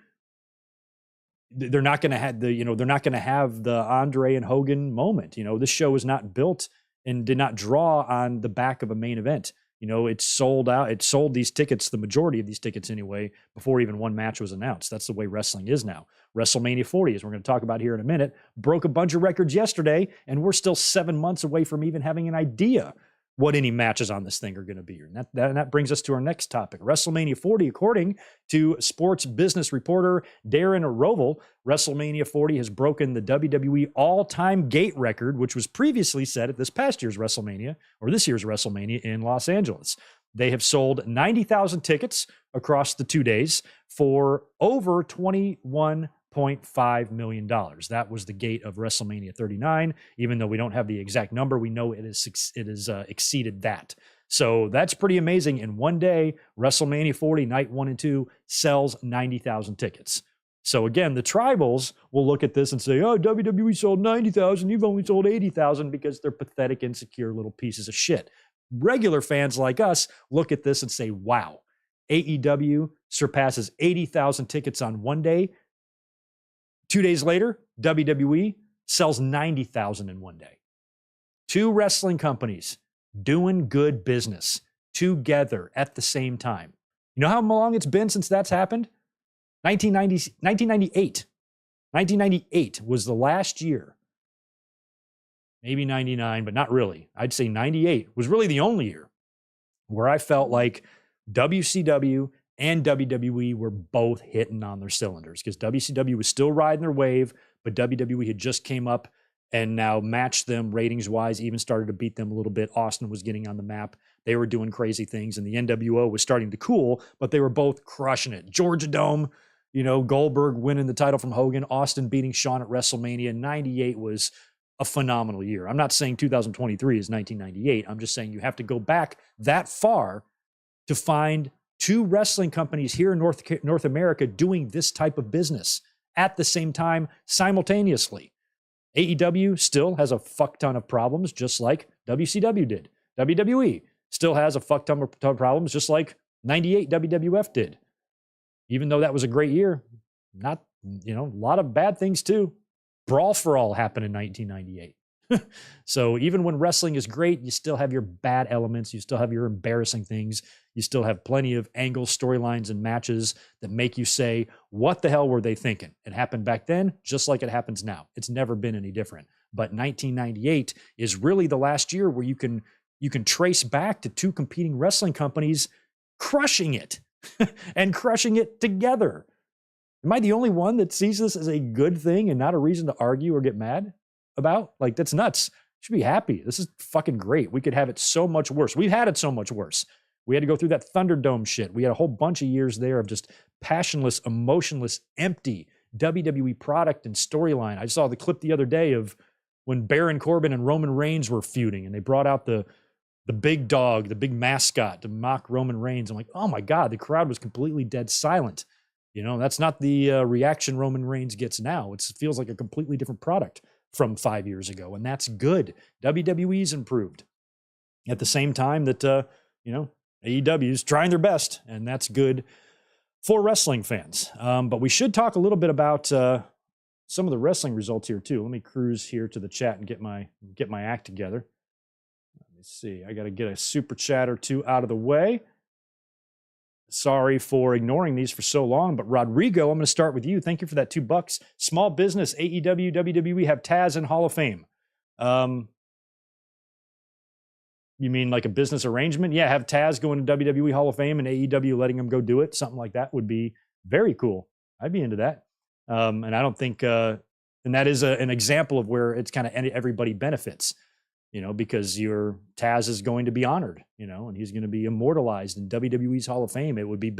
they're not going to have the Andre and Hogan moment. This show is not built and did not draw on the back of a main event. It sold out. It sold these tickets, the majority of these tickets anyway, before even one match was announced. That's the way wrestling is now. WrestleMania 40, as we're going to talk about here in a minute, broke a bunch of records yesterday, and we're still 7 months away from even having an idea what any matches on this thing are going to be. And that brings us to our next topic. WrestleMania 40, according to sports business reporter Darren Rovell, WrestleMania 40 has broken the WWE all-time gate record, which was previously set at this year's WrestleMania in Los Angeles. They have sold 90,000 tickets across the 2 days for over $21.5 million. That was the gate of WrestleMania 39. Even though we don't have the exact number, we know it is exceeded that. So that's pretty amazing. In one day, WrestleMania 40, night 1 and 2, sells 90,000 tickets. So again, the tribals will look at this and say, oh, WWE sold 90,000, you've only sold 80,000 because they're pathetic, insecure little pieces of shit. Regular fans like us look at this and say, wow, AEW surpasses 80,000 tickets on one day. 2 days later, WWE sells 90,000 in one day. Two wrestling companies doing good business together at the same time. You know how long it's been since that's happened? 1998. 1998 was the last year. Maybe 99, but not really. I'd say 98 was really the only year where I felt like WCW and WWE were both hitting on their cylinders because WCW was still riding their wave, but WWE had just came up and now matched them ratings-wise, even started to beat them a little bit. Austin was getting on the map. They were doing crazy things, and the NWO was starting to cool, but they were both crushing it. Georgia Dome, Goldberg winning the title from Hogan, Austin beating Shawn at WrestleMania. 98 was a phenomenal year. I'm not saying 2023 is 1998. I'm just saying you have to go back that far to find two wrestling companies here in North America doing this type of business at the same time simultaneously. AEW still has a fuck ton of problems, just like WCW did. WWE still has a fuck ton of problems, just like 98 WWF did. Even though that was a great year, not You know, a lot of bad things too. Brawl for All happened in 1998. So even when wrestling is great, you still have your bad elements. You still have your embarrassing things. You still have plenty of angles, storylines, and matches that make you say, what the hell were they thinking? It happened back then, just like it happens now. It's never been any different. But 1998 is really the last year where you can trace back to two competing wrestling companies crushing it and crushing it together. Am I the only one that sees this as a good thing and not a reason to argue or get mad about? Like, that's nuts. You should be happy. This is fucking great. We could have it so much worse. We've had it so much worse. We had to go through that Thunderdome shit. We had a whole bunch of years there of just passionless, emotionless, empty WWE product and storyline. I saw the clip the other day of when Baron Corbin and Roman Reigns were feuding, and they brought out the big dog, the big mascot to mock Roman Reigns. I'm like, oh my God, the crowd was completely dead silent. You know, that's not the reaction Roman Reigns gets now. It feels like a completely different product from 5 years ago, and that's good. WWE's improved at the same time that, AEW's trying their best, and that's good for wrestling fans. But we should talk a little bit about some of the wrestling results here too. Let me cruise here to the chat and get my act together. Let me see. I got to get a super chat or two out of the way. Sorry for ignoring these for so long, but Rodrigo, I'm going to start with you. Thank you for that $2. Small business, AEW, WWE have Taz in Hall of Fame. You mean like a business arrangement? Yeah, have Taz going to WWE Hall of Fame and AEW letting him go do it. Something like that would be very cool. I'd be into that. And I don't think, and that is an example of where it's kind of everybody benefits. You know, because your Taz is going to be honored, you know, and he's going to be immortalized in WWE's Hall of Fame. It would be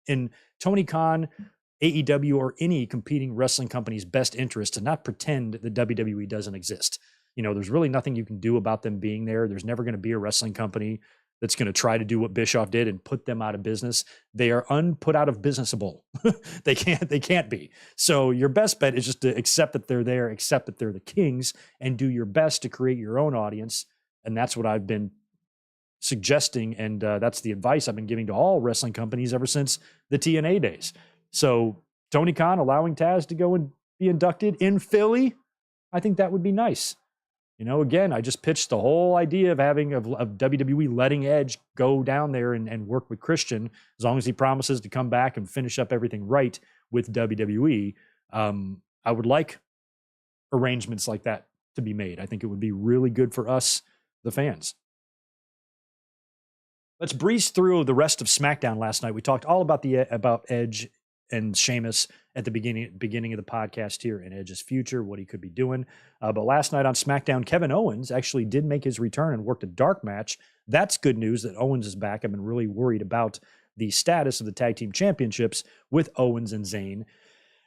in Tony Khan, AEW, or any competing wrestling company's best interest to not pretend that WWE doesn't exist. You know, there's really nothing you can do about them being there. There's never going to be a wrestling company that's going to try to do what Bischoff did and put them out of business. They are unput out of businessable. They can't be. So your best bet is just to accept that they're there, accept that they're the kings, and do your best to create your own audience. And that's what I've been suggesting. And that's the advice I've been giving to all wrestling companies ever since the TNA days. So Tony Khan allowing Taz to go and be inducted in Philly, I think that would be nice. You know, again, I just pitched the whole idea of having of WWE letting Edge go down there and work with Christian as long as he promises to come back and finish up everything right with WWE. I would like arrangements like that to be made. I think it would be really good for us, the fans. Let's breeze through the rest of SmackDown last night. We talked all about Edge and Sheamus at the beginning of the podcast here in Edge's future, what he could be doing. But last night on SmackDown, Kevin Owens actually did make his return and worked a dark match. That's good news that Owens is back. I've been really worried about the status of the tag team championships with Owens and Zayn.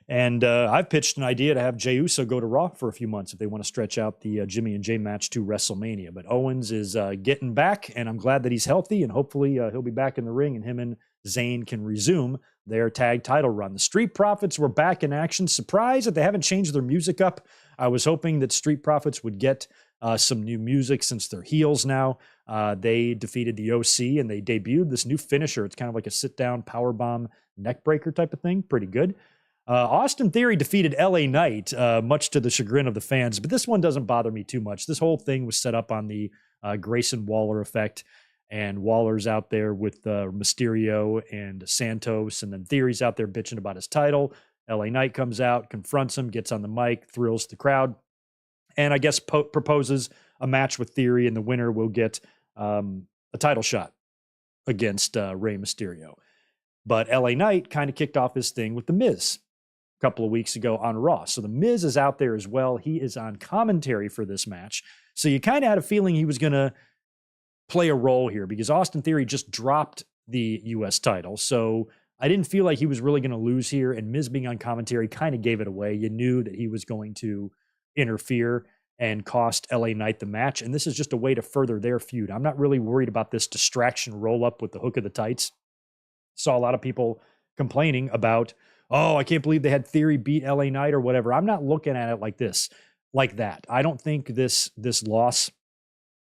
And I've pitched an idea to have Jey Uso go to Raw for a few months if they want to stretch out the Jimmy and Jey match to WrestleMania. But Owens is getting back, and I'm glad that he's healthy, and hopefully he'll be back in the ring, and him and Zayn can resume their tag title run. The Street Profits were back in action. Surprised that they haven't changed their music up. I was hoping that Street Profits would get some new music since they're heels now. They defeated the OC, and they debuted this new finisher. It's kind of like a sit-down powerbomb neckbreaker type of thing. Pretty good. Austin Theory defeated LA Knight, much to the chagrin of the fans, but this one doesn't bother me too much. This whole thing was set up on the Grayson Waller effect, and Waller's out there with Mysterio and Santos, and then Theory's out there bitching about his title. LA Knight comes out, confronts him, gets on the mic, thrills the crowd, and I guess proposes a match with Theory, and the winner will get a title shot against Rey Mysterio. But LA Knight kind of kicked off his thing with The Miz a couple of weeks ago on Raw. So The Miz is out there as well. He is on commentary for this match. So you kind of had a feeling he was going to play a role here because Austin Theory just dropped the U.S. title. So I didn't feel like he was really going to lose here, and Miz being on commentary kind of gave it away. You knew that he was going to interfere and cost LA Knight the match, and this is just a way to further their feud. I'm not really worried about this distraction roll-up with the hook of the tights. Saw a lot of people complaining about, oh, I can't believe they had Theory beat LA Knight or whatever. I'm not looking at it like that. I don't think this loss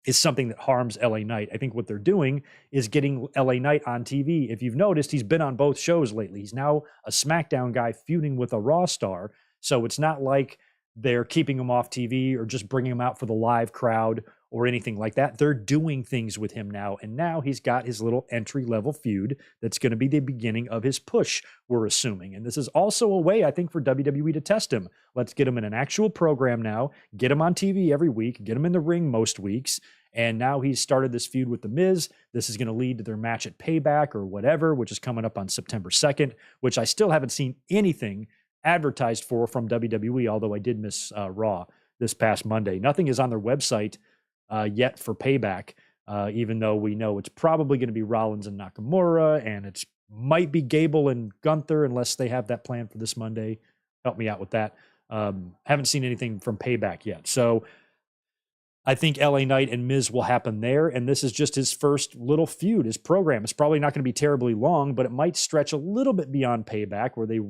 is something that harms LA Knight. I think what they're doing is getting LA Knight on TV. If you've noticed, he's been on both shows lately. He's now a SmackDown guy feuding with a Raw star. So it's not like they're keeping him off TV or just bringing him out for the live crowd or anything like that. They're doing things with him now. And now he's got his little entry-level feud that's going to be the beginning of his push, we're assuming. And this is also a way, I think, for WWE to test him. Let's get him in an actual program now, get him on TV every week, get him in the ring most weeks. And now he's started this feud with The Miz. This is going to lead to their match at Payback or whatever, which is coming up on September 2nd, which I still haven't seen anything advertised for from WWE, although I did miss Raw this past Monday. Nothing is on their website yet for Payback, even though we know it's probably going to be Rollins and Nakamura, and it might be Gable and Gunther, unless they have that plan for this Monday. Help me out with that. Haven't seen anything from Payback yet. So I think LA Knight and Miz will happen there, and this is just his first little feud, his program. It's probably not going to be terribly long, but it might stretch a little bit beyond Payback, where they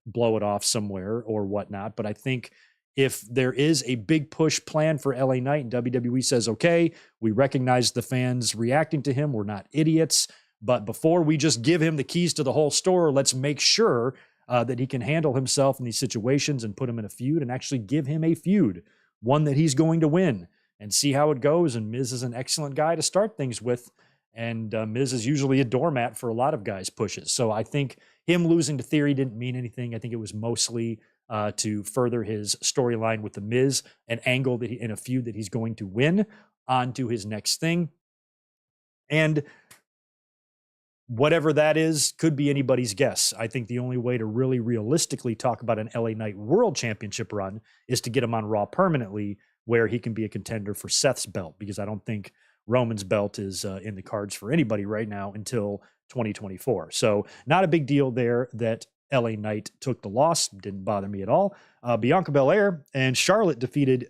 blow it off somewhere or whatnot. But I think if there is a big push plan for LA Knight and WWE says, okay, we recognize the fans reacting to him, we're not idiots, but before we just give him the keys to the whole store, let's make sure that he can handle himself in these situations and put him in a feud and actually give him a feud, one that he's going to win, and see how it goes. And Miz is an excellent guy to start things with. And Miz is usually a doormat for a lot of guys' pushes. So I think him losing to Theory didn't mean anything. I think it was mostly to further his storyline with The Miz, an angle that in a feud that he's going to win onto his next thing. And whatever that is could be anybody's guess. I think the only way to really realistically talk about an LA Knight World Championship run is to get him on Raw permanently, where he can be a contender for Seth's belt, because I don't think Roman's belt is in the cards for anybody right now until 2024. So not a big deal there that LA Knight took the loss. Didn't bother me at all. Bianca Belair and Charlotte defeated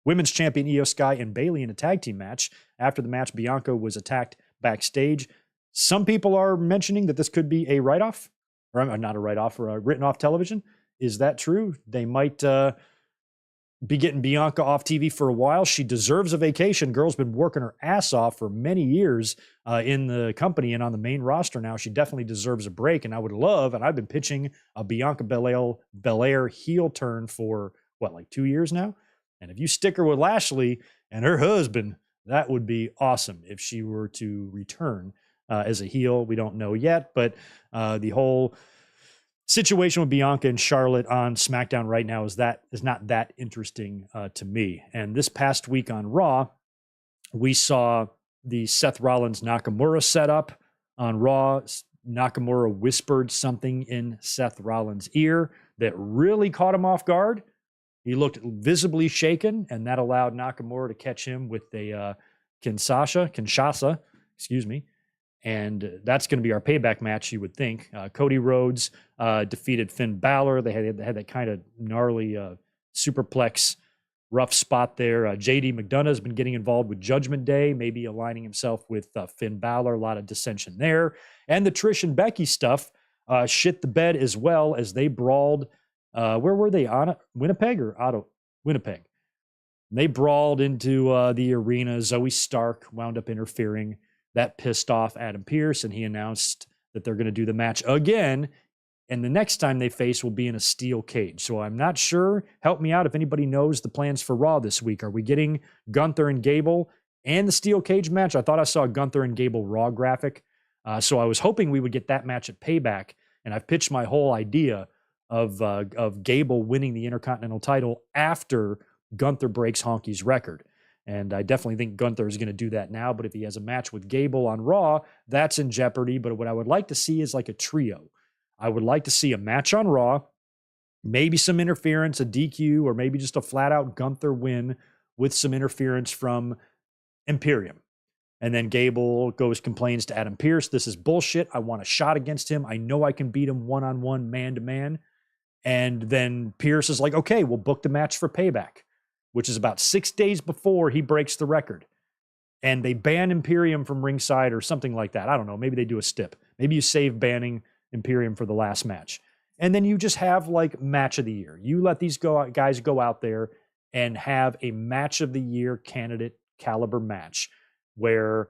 women's champion Io Sky and Bayley in a tag team match. After the match, Bianca was attacked backstage. Some people are mentioning that this could be a write-off, or not a write-off, or a written off television. Is that true? They might be getting Bianca off TV for a while. She deserves a vacation. Girl's been working her ass off for many years in the company and on the main roster now. She definitely deserves a break, and I would love, and I've been pitching a Bianca Belair heel turn for, like 2 years now? And if you stick her with Lashley and her husband, that would be awesome if she were to return as a heel. We don't know yet, but the whole situation with Bianca and Charlotte on SmackDown right now is not that interesting to me. And this past week on Raw, we saw the Seth Rollins Nakamura setup on Raw. Nakamura whispered something in Seth Rollins' ear that really caught him off guard. He looked visibly shaken, and that allowed Nakamura to catch him with a Kinshasa, and that's going to be our payback match, you would think. Cody Rhodes defeated Finn Balor. They had that kind of gnarly superplex rough spot there. JD McDonough has been getting involved with Judgment Day, maybe aligning himself with Finn Balor. A lot of dissension there. And the Trish and Becky stuff shit the bed as well, as they brawled. Where were they? Winnipeg or Winnipeg? They brawled into the arena. Zoe Stark wound up interfering. That pissed off Adam Pearce, and he announced that they're going to do the match again, and the next time they face will be in a steel cage. So I'm not sure. Help me out if anybody knows the plans for Raw this week. Are we getting Gunther and Gable and the steel cage match? I thought I saw a Gunther and Gable Raw graphic, so I was hoping we would get that match at Payback, and I've pitched my whole idea of Gable winning the Intercontinental title after Gunther breaks Honky's record. And I definitely think Gunther is going to do that now. But if he has a match with Gable on Raw, that's in jeopardy. But what I would like to see is like a trio. I would like to see a match on Raw, maybe some interference, a DQ, or maybe just a flat-out Gunther win with some interference from Imperium. And then Gable complains to Adam Pearce, this is bullshit. I want a shot against him. I know I can beat him one-on-one, man-to-man. And then Pearce is like, okay, we'll book the match for Payback, which is about 6 days before he breaks the record. And they ban Imperium from ringside or something like that. I don't know. Maybe they do a stip. Maybe you save banning Imperium for the last match. And then you just have like match of the year. You let these guys go out there and have a match of the year candidate caliber match where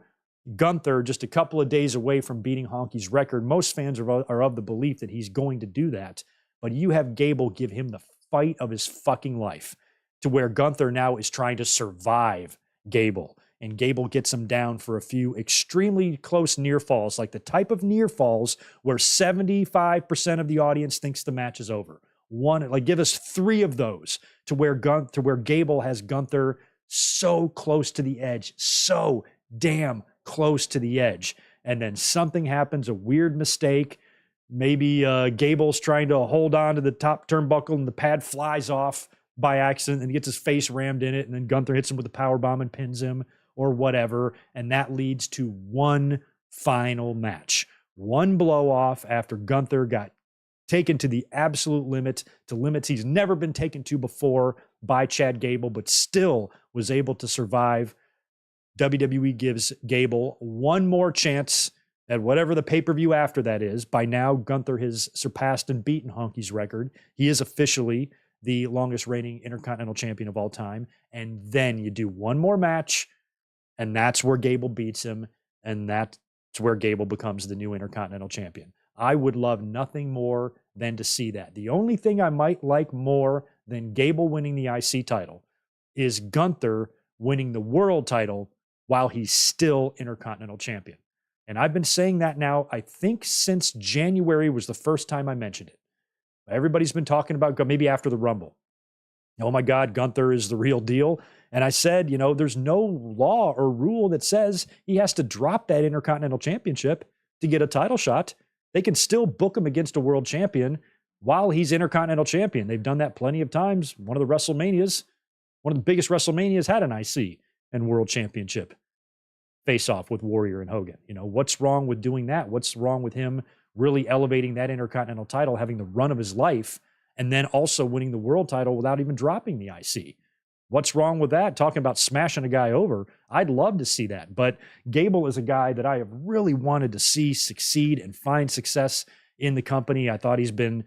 Gunther, just a couple of days away from beating Honky's record, most fans are of the belief that he's going to do that. But you have Gable give him the fight of his fucking life to where Gunther now is trying to survive Gable. And Gable gets him down for a few extremely close near falls, like the type of near falls where 75% of the audience thinks the match is over. Give us 3 of those to where Gable has Gunther so close to the edge, so damn close to the edge. And then something happens, a weird mistake. Maybe Gable's trying to hold on to the top turnbuckle and the pad flies off by accident and he gets his face rammed in it. And then Gunther hits him with a powerbomb and pins him or whatever. And that leads to one final match. One blow off after Gunther got taken to the absolute limit, to limits he's never been taken to before by Chad Gable, but still was able to survive. WWE gives Gable one more chance at whatever the pay-per-view after that is. By now, Gunther has surpassed and beaten Honky's record. He is officially the longest reigning Intercontinental Champion of all time. And then you do one more match, and that's where Gable beats him, and that's where Gable becomes the new Intercontinental Champion. I would love nothing more than to see that. The only thing I might like more than Gable winning the IC title is Gunther winning the world title while he's still Intercontinental Champion. And I've been saying that now, I think since January was the first time I mentioned it. Everybody's been talking about, maybe after the Rumble, oh my God, Gunther is the real deal. And I said, there's no law or rule that says he has to drop that Intercontinental Championship to get a title shot. They can still book him against a world champion while he's Intercontinental Champion. They've done that plenty of times. One of the biggest WrestleManias had an IC and World Championship face-off with Warrior and Hogan. What's wrong with doing that? What's wrong with him really elevating that Intercontinental title, having the run of his life, and then also winning the world title without even dropping the IC? What's wrong with that? Talking about smashing a guy over. I'd love to see that. But Gable is a guy that I have really wanted to see succeed and find success in the company. I thought he's been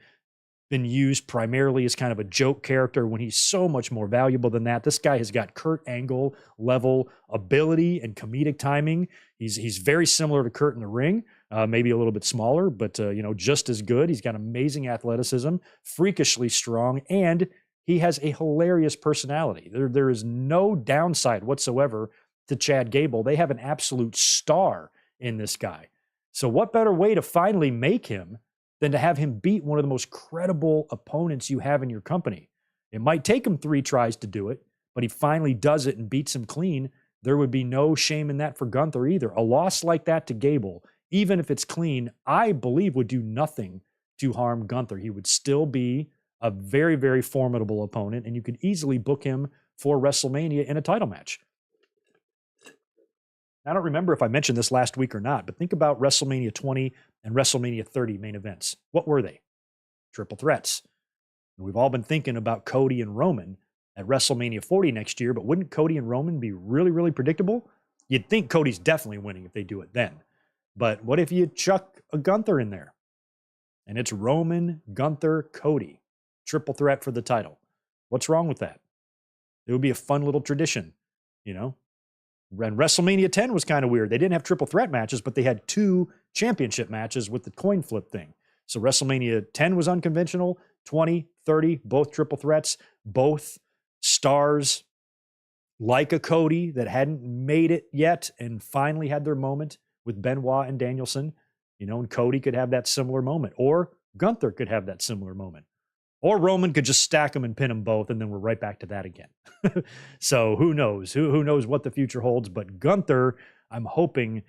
used primarily as kind of a joke character when he's so much more valuable than that. This guy has got Kurt Angle level ability and comedic timing. He's very similar to Kurt in the ring, maybe a little bit smaller, but just as good. He's got amazing athleticism, freakishly strong, and he has a hilarious personality. There is no downside whatsoever to Chad Gable. They have an absolute star in this guy. So what better way to finally make him than to have him beat one of the most credible opponents you have in your company? It might take him 3 tries to do it, but he finally does it and beats him clean. There would be no shame in that for Gunther either. A loss like that to Gable, even if it's clean, I believe would do nothing to harm Gunther. He would still be a very, very formidable opponent, and you could easily book him for WrestleMania in a title match. I don't remember if I mentioned this last week or not, but think about WrestleMania 20 and WrestleMania 30 main events. What were they? Triple threats. And we've all been thinking about Cody and Roman at WrestleMania 40 next year, but wouldn't Cody and Roman be really, really predictable? You'd think Cody's definitely winning if they do it then. But what if you chuck a Gunther in there? And it's Roman, Gunther, Cody. Triple threat for the title. What's wrong with that? It would be a fun little tradition, And WrestleMania 10 was kind of weird. They didn't have triple threat matches, but they had 2 championship matches with the coin flip thing. So WrestleMania 10 was unconventional, 20, 30, both triple threats, both stars like a Cody that hadn't made it yet and finally had their moment with Benoit and Danielson, and Cody could have that similar moment, or Gunther could have that similar moment. Or Roman could just stack them and pin them both, and then we're right back to that again. So who knows? Who knows what the future holds? But Gunther, I'm hoping,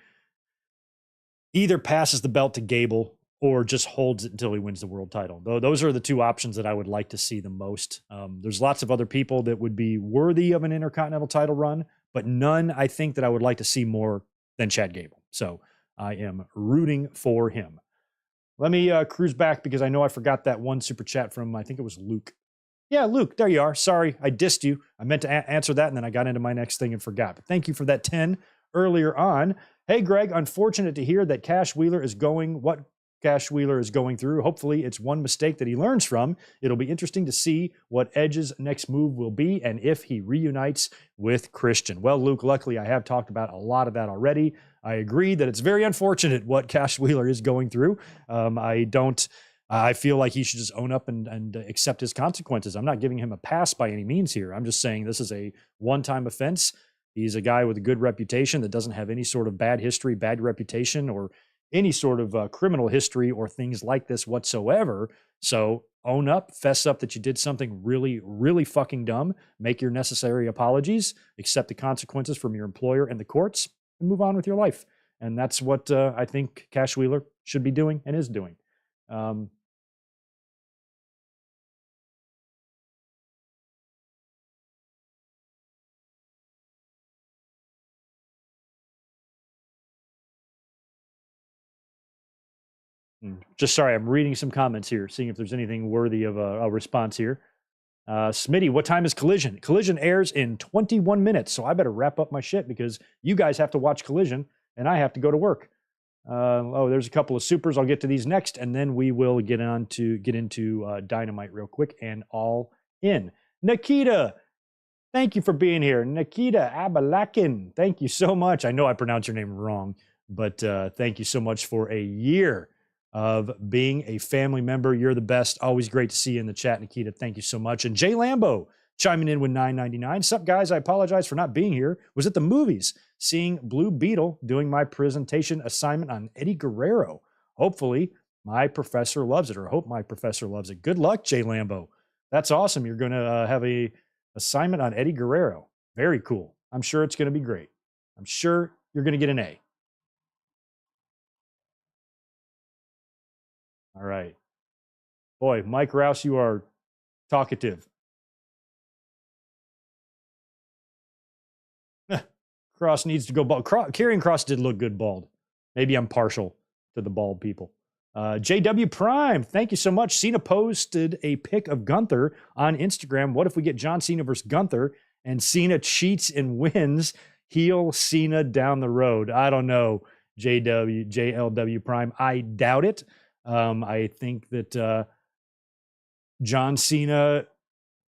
either passes the belt to Gable or just holds it until he wins the world title. Though those are the 2 options that I would like to see the most. There's lots of other people that would be worthy of an Intercontinental title run, but none I think that I would like to see more than Chad Gable. So I am rooting for him. Let me cruise back because I know I forgot that one super chat from, I think it was Luke. Yeah, Luke, there you are. Sorry, I dissed you. I meant to answer that, and then I got into my next thing and forgot. But thank you for that 10 earlier on. Hey, Greg, unfortunate to hear that Cash Wheeler is going. What Cash Wheeler is going through. Hopefully it's one mistake that he learns from. It'll be interesting to see what Edge's next move will be and if he reunites with Christian. Well, Luke, luckily I have talked about a lot of that already. I agree that it's very unfortunate what Cash Wheeler is going through. I feel like he should just own up and accept his consequences. I'm not giving him a pass by any means here. I'm just saying this is a one-time offense. He's a guy with a good reputation that doesn't have any sort of bad history, bad reputation, or any sort of criminal history or things like this whatsoever. So own up, fess up that you did something really, really fucking dumb, make your necessary apologies, accept the consequences from your employer and the courts, and move on with your life. And that's what I think Cash Wheeler should be doing and is doing. Just sorry, I'm reading some comments here, seeing if there's anything worthy of a response here. Smitty, what time is Collision? Collision airs in 21 minutes, so I better wrap up my shit because you guys have to watch Collision and I have to go to work. There's a couple of supers. I'll get to these next, and then we will get into Dynamite real quick and All In. Nikita, thank you for being here. Nikita Abalakin, thank you so much. I know I pronounced your name wrong, but thank you so much for a year of being a family member. You're the best. Always great to see you in the chat, Nikita. Thank you so much. And Jay Lambo chiming in with $9.99. Sup, guys? I apologize for not being here. Was at the movies seeing Blue Beetle doing my presentation assignment on Eddie Guerrero. Hopefully my professor loves it, or hope my professor loves it. Good luck, Jay Lambo. That's awesome. You're going to have a assignment on Eddie Guerrero. Very cool. I'm sure it's going to be great. I'm sure you're going to get an A. All right. Boy, Mike Rouse, you are talkative. Cross needs to go bald. Karrion Kross did look good bald. Maybe I'm partial to the bald people. JW Prime, thank you so much. Cena posted a pic of Gunther on Instagram. What if we get John Cena versus Gunther and Cena cheats and wins? Heel Cena down the road. I don't know, JLW Prime. I doubt it. I think that John Cena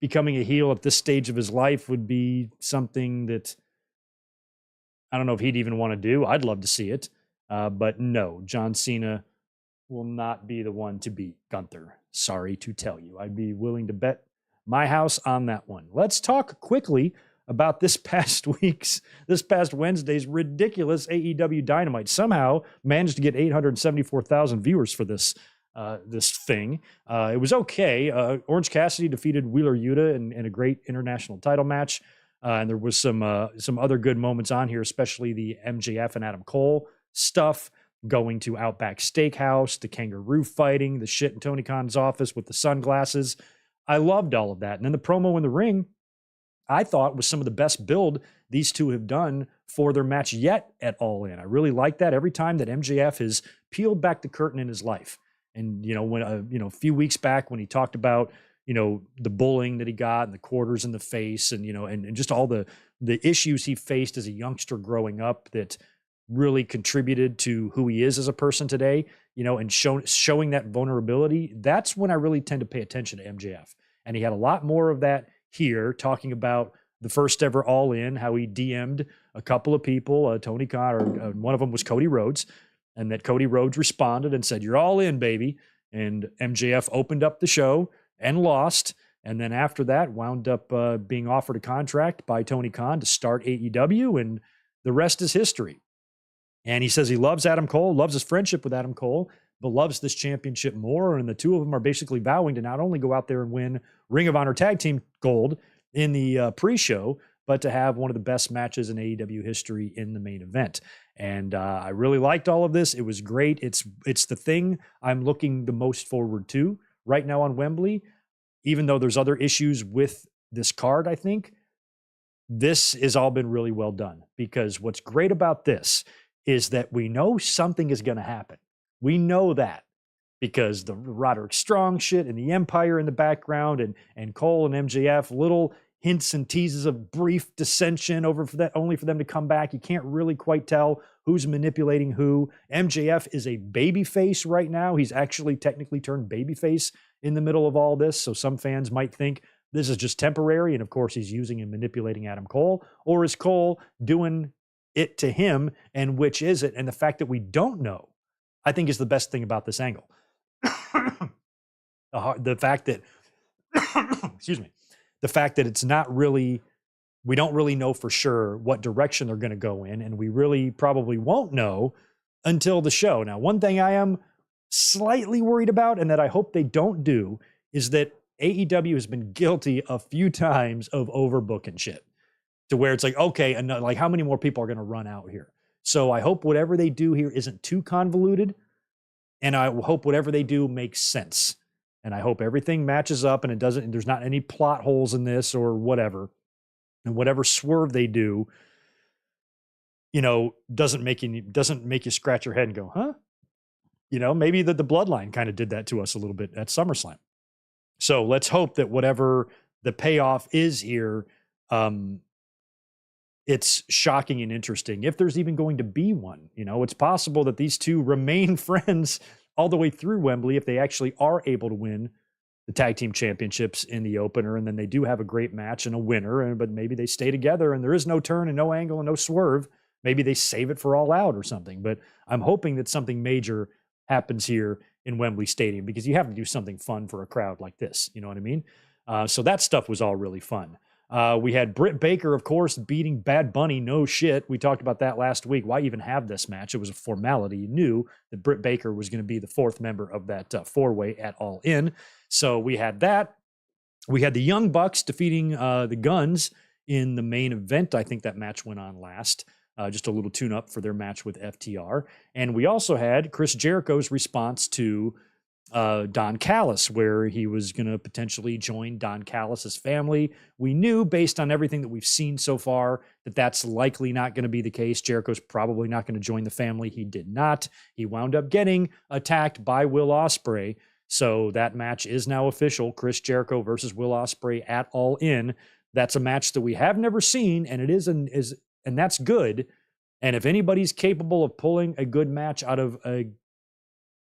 becoming a heel at this stage of his life would be something that I don't know if he'd even want to do. I'd love to see it. But no, John Cena will not be the one to beat Gunther. Sorry to tell you. I'd be willing to bet my house on that one. Let's talk quickly about this past Wednesday's ridiculous AEW Dynamite. Somehow managed to get 874,000 viewers for this thing. It was okay. Orange Cassidy defeated Wheeler Yuta in a great international title match. And there was some other good moments on here, especially the MJF and Adam Cole stuff, going to Outback Steakhouse, the kangaroo fighting, the shit in Tony Khan's office with the sunglasses. I loved all of that. And then the promo in the ring, I thought was some of the best build these two have done for their match yet at All In. I really like that. Every time that MJF has peeled back the curtain in his life. And, when, a few weeks back when he talked about, the bullying that he got and the quarters in the face and, and just all the issues he faced as a youngster growing up that really contributed to who he is as a person today, and showing that vulnerability. That's when I really tend to pay attention to MJF. And he had a lot more of that here, talking about the first ever All In, how he DM'd a couple of people, Tony Khan, or one of them was Cody Rhodes, and that Cody Rhodes responded and said, "You're all in, baby." And MJF opened up the show and lost. And then after that, wound up being offered a contract by Tony Khan to start AEW, and the rest is history. And he says he loves Adam Cole, loves his friendship with Adam Cole, but loves this championship more. And the two of them are basically vowing to not only go out there and win Ring of Honor Tag Team Gold in the pre-show, but to have one of the best matches in AEW history in the main event. And I really liked all of this. It was great. It's the thing I'm looking the most forward to right now on Wembley, even though there's other issues with this card. I think this has all been really well done, because what's great about this is that we know something is going to happen. We know that because the Roderick Strong shit and the Empire in the background and Cole and MJF, little hints and teases of brief dissension over for that, only for them to come back. You can't really quite tell who's manipulating who. MJF is a babyface right now. He's actually technically turned babyface in the middle of all this. So some fans might think this is just temporary. And of course, he's using and manipulating Adam Cole. Or is Cole doing it to him? And which is it? And the fact that we don't know, I think, is the best thing about this angle. The fact that, excuse me, the fact that it's not really, we don't really know for sure what direction they're going to go in, and we really probably won't know until the show. Now, one thing I am slightly worried about, and that I hope they don't do, is that AEW has been guilty a few times of overbooking shit to where it's like, okay, and like how many more people are going to run out here? So I hope whatever they do here isn't too convoluted, and I hope whatever they do makes sense. And I hope everything matches up and there's not any plot holes in this or whatever. And whatever swerve they do, doesn't make you scratch your head and go, huh? Maybe the bloodline kind of did that to us a little bit at SummerSlam. So let's hope that whatever the payoff is here, it's shocking and interesting. If there's even going to be one, it's possible that these two remain friends all the way through Wembley if they actually are able to win the tag team championships in the opener, and then they do have a great match and a winner, but maybe they stay together and there is no turn and no angle and no swerve. Maybe they save it for All Out or something, but I'm hoping that something major happens here in Wembley Stadium, because you have to do something fun for a crowd like this. You know what I mean? So that stuff was all really fun. We had Britt Baker, of course, beating Bad Bunny. No shit. We talked about that last week. Why even have this match? It was a formality. You knew that Britt Baker was going to be the fourth member of that four-way at All In. So we had that. We had the Young Bucks defeating the Guns in the main event. I think that match went on last. Just a little tune-up for their match with FTR. And we also had Chris Jericho's response to Don Callis, where he was going to potentially join Don Callis's family. We knew, based on everything that we've seen so far, that that's likely not going to be the case. Jericho's probably not going to join the family. He did not. He wound up getting attacked by Will Ospreay. So that match is now official. Chris Jericho versus Will Ospreay at All In. That's a match that we have never seen, and it is and that's good. And if anybody's capable of pulling a good match out of a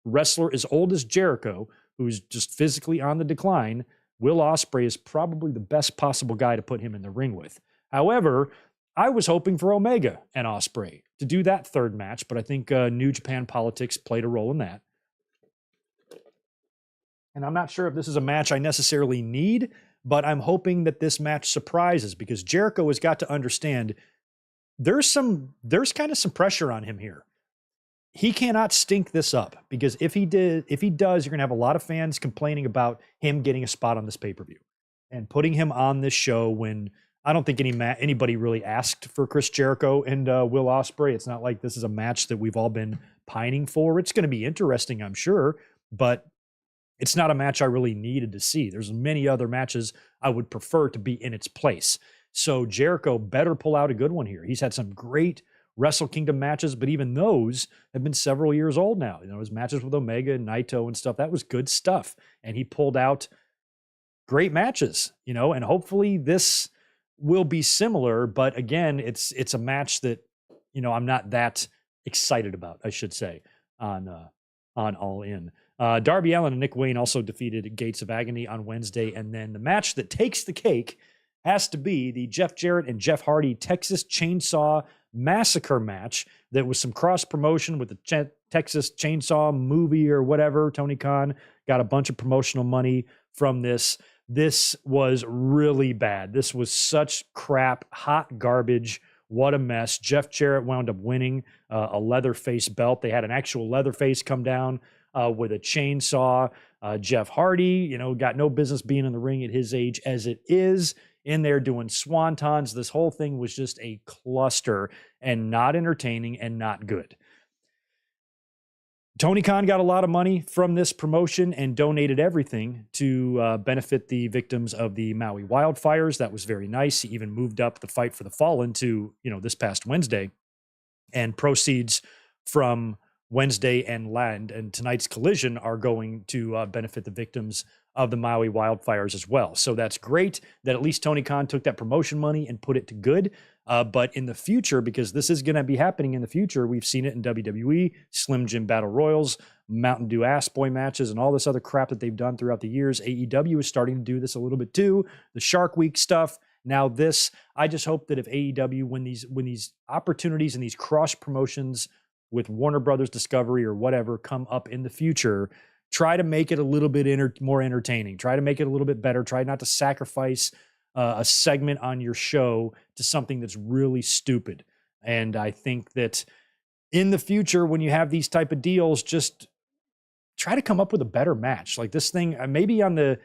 wrestler as old as Jericho, who's just physically on the decline, Will Ospreay is probably the best possible guy to put him in the ring with. However, I was hoping for Omega and Ospreay to do that third match, but I think New Japan politics played a role in that. And I'm not sure if this is a match I necessarily need, but I'm hoping that this match surprises, because Jericho has got to understand there's kind of some pressure on him here. He cannot stink this up, because if he does, you're going to have a lot of fans complaining about him getting a spot on this pay-per-view and putting him on this show when I don't think anybody really asked for Chris Jericho and Will Ospreay. It's not like this is a match that we've all been pining for. It's going to be interesting, I'm sure, but it's not a match I really needed to see. There's many other matches I would prefer to be in its place. So Jericho better pull out a good one here. He's had some great Wrestle Kingdom matches, but even those have been several years old now. His matches with Omega and Naito and stuff, that was good stuff. And he pulled out great matches, and hopefully this will be similar. But again, it's a match that, I'm not that excited about, I should say, on All In. Darby Allin and Nick Wayne also defeated Gates of Agony on Wednesday. And then the match that takes the cake has to be the Jeff Jarrett and Jeff Hardy Texas Chainsaw Massacre match. That was some cross promotion with the Texas Chainsaw movie or whatever. Tony Khan got a bunch of promotional money from this. This was really bad. This was such crap, hot garbage. What a mess. Jeff Jarrett wound up winning a Leatherface belt. They had an actual Leatherface come down with a chainsaw. Jeff Hardy, got no business being in the ring at his age as it is, in there doing swantons. This whole thing was just a cluster and not entertaining and not good. Tony Khan got a lot of money from this promotion and donated everything to benefit the victims of the Maui wildfires. That was very nice. He even moved up the Fight for the Fallen to, this past Wednesday. And proceeds from Wednesday and tonight's Collision are going to benefit the victims of the Maui wildfires as well. So that's great that at least Tony Khan took that promotion money and put it to good. But in the future, because this is going to be happening in the future, we've seen it in WWE, Slim Jim Battle Royals, Mountain Dew Ass Boy matches, and all this other crap that they've done throughout the years. AEW is starting to do this a little bit too. The Shark Week stuff. Now this, I just hope that if AEW, when these opportunities and these cross promotions with Warner Brothers Discovery or whatever come up in the future, try to make it a little bit more entertaining. Try to make it a little bit better. Try not to sacrifice a segment on your show to something that's really stupid. And I think that in the future, when you have these type of deals, just try to come up with a better match. Like this thing, maybe on the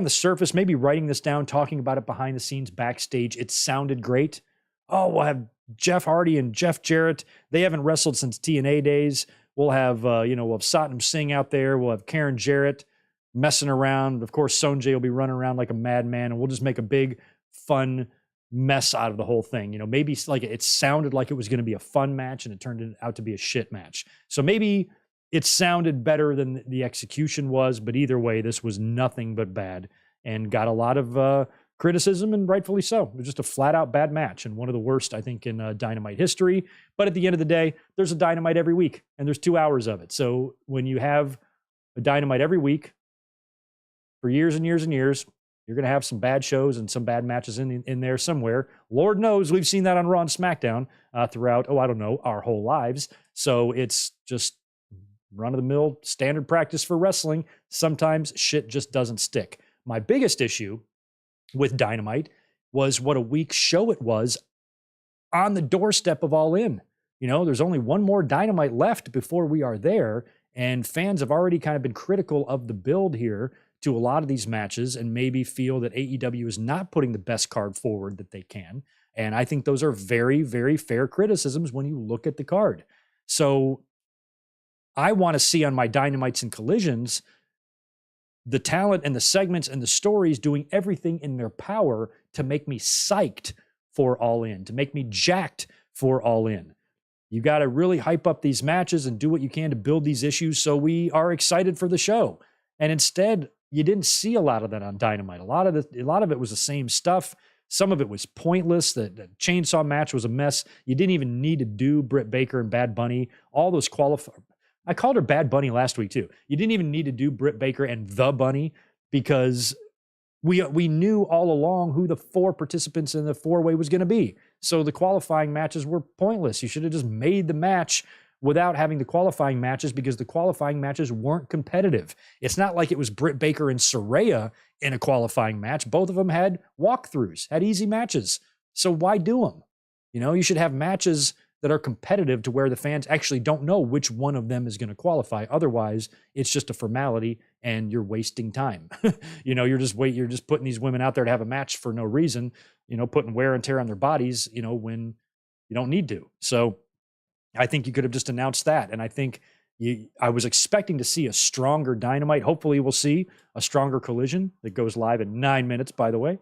surface, maybe writing this down, talking about it behind the scenes, backstage, it sounded great. Oh, we'll have Jeff Hardy and Jeff Jarrett. They haven't wrestled since TNA days. We'll have, we'll have Satnam Singh out there. We'll have Karen Jarrett messing around. Of course, Sonjay will be running around like a madman, and we'll just make a big, fun mess out of the whole thing. Maybe like it sounded like it was going to be a fun match, and it turned out to be a shit match. So maybe it sounded better than the execution was, but either way, this was nothing but bad and got a lot of criticism, and rightfully so. It was just a flat-out bad match, and one of the worst, I think, in Dynamite history. But at the end of the day, there's a Dynamite every week, and there's 2 hours of it. So when you have a Dynamite every week for years and years and years, you're going to have some bad shows and some bad matches in there somewhere. Lord knows we've seen that on Raw and SmackDown throughout, our whole lives. So it's just run-of-the-mill standard practice for wrestling. Sometimes shit just doesn't stick. My biggest issue with Dynamite was what a weak show it was on the doorstep of All In. There's only one more Dynamite left before we are there, and fans have already kind of been critical of the build here to a lot of these matches and maybe feel that AEW is not putting the best card forward that they can. And I think those are very, very fair criticisms when you look at the card. So I want to see on my Dynamites and Collisions the talent and the segments and the stories doing everything in their power to make me psyched for All In, to make me jacked for All In. You got to really hype up these matches and do what you can to build these issues so we are excited for the show. And instead, you didn't see a lot of that on Dynamite. A lot of it was the same stuff. Some of it was pointless. The chainsaw match was a mess. You didn't even need to do Britt Baker and Bad Bunny. All those I called her Bad Bunny last week too. You didn't even need to do Britt Baker and the Bunny because we knew all along who the 4 participants in the 4-way was going to be. So the qualifying matches were pointless. You should have just made the match without having the qualifying matches because the qualifying matches weren't competitive. It's not like it was Britt Baker and Saraya in a qualifying match. Both of them had walkthroughs, had easy matches. So why do them? You should have matches that are competitive to where the fans actually don't know which one of them is going to qualify. Otherwise, it's just a formality and you're wasting time. You're just putting these women out there to have a match for no reason, putting wear and tear on their bodies, when you don't need to. So I think you could have just announced that. And I think I was expecting to see a stronger Dynamite. Hopefully we'll see a stronger Collision that goes live in 9 minutes, by the way,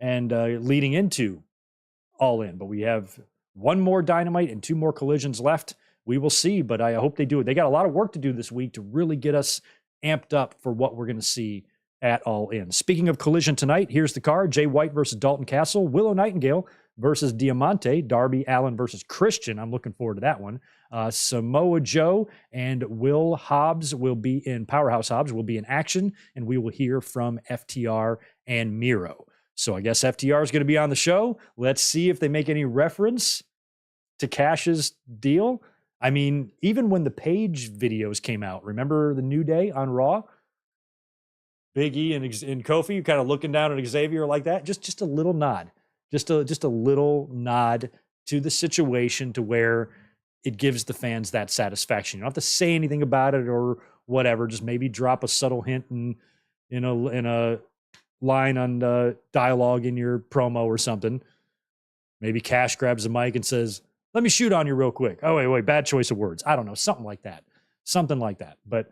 and leading into All In. But we have one more Dynamite and 2 more Collisions left. We will see, but I hope they do it. They got a lot of work to do this week to really get us amped up for what we're going to see at All In. Speaking of Collision tonight, here's the card. Jay White versus Dalton Castle, Willow Nightingale versus Diamante, Darby Allin versus Christian. I'm looking forward to that one. Samoa Joe and Powerhouse Hobbs will be in action, and we will hear from FTR and Miro. So I guess FTR is going to be on the show. Let's see if they make any reference to Cash's deal. I mean, even when the Page videos came out, remember the New Day on Raw? Big E and Kofi kind of looking down at Xavier like that. Just a little nod. Just a little nod to the situation to where it gives the fans that satisfaction. You don't have to say anything about it or whatever. Just maybe drop a subtle hint in a line on dialogue in your promo or something. Maybe Cash grabs the mic and says, "Let me shoot on you real quick." Oh, wait, bad choice of words. I don't know, something like that. But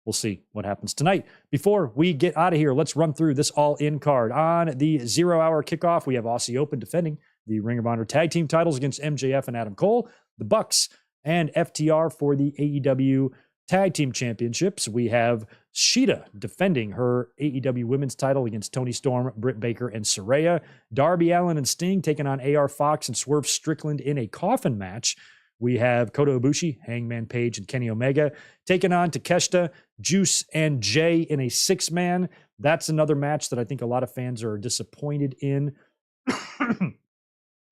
we'll see what happens tonight. Before we get out of here, let's run through this All-In card. On the 0 hour kickoff, we have Aussie Open defending the Ring of Honor tag team titles against MJF and Adam Cole. The Bucks and FTR for the AEW Tag Team Championships. We have Shida defending her AEW Women's title against Toni Storm, Britt Baker, and Saraya. Darby Allin and Sting taking on AR Fox and Swerve Strickland in a coffin match. We have Kota Ibushi, Hangman Page, and Kenny Omega taking on Takeshita, Juice, and Jay in a six-man. That's another match that I think a lot of fans are disappointed in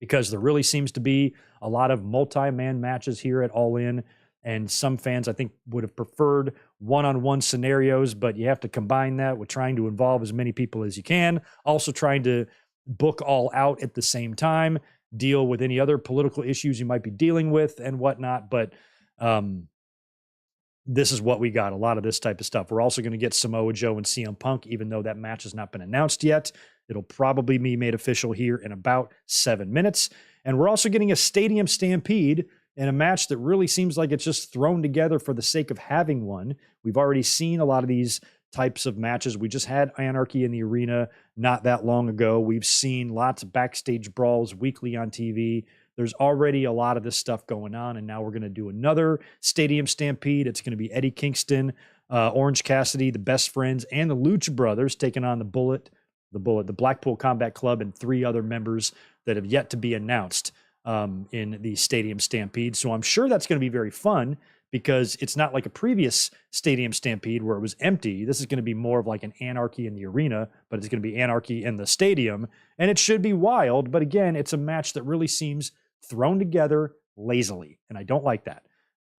because there really seems to be a lot of multi-man matches here at All In. And some fans, I think, would have preferred one-on-one scenarios, but you have to combine that with trying to involve as many people as you can. Also trying to book all out at the same time, deal with any other political issues you might be dealing with and whatnot. But this is what we got, a lot of this type of stuff. We're also going to get Samoa Joe and CM Punk, even though that match has not been announced yet. It'll probably be made official here in about 7 minutes. And we're also getting a Stadium Stampede in a match that really seems like it's just thrown together for the sake of having one. We've already seen a lot of these types of matches. We just had Anarchy in the Arena not that long ago. We've seen lots of backstage brawls weekly on TV. There's already a lot of this stuff going on, and now we're going to do another Stadium Stampede. It's going to be Eddie Kingston, Orange Cassidy, the Best Friends, and the Lucha Brothers taking on the Blackpool Combat Club, and 3 other members that have yet to be announced in the Stadium Stampede. So I'm sure that's going to be very fun because it's not like a previous Stadium Stampede where it was empty. This is going to be more of like an Anarchy in the Arena, but it's going to be Anarchy in the stadium, and it should be wild. But again, it's a match that really seems thrown together lazily, and I don't like that.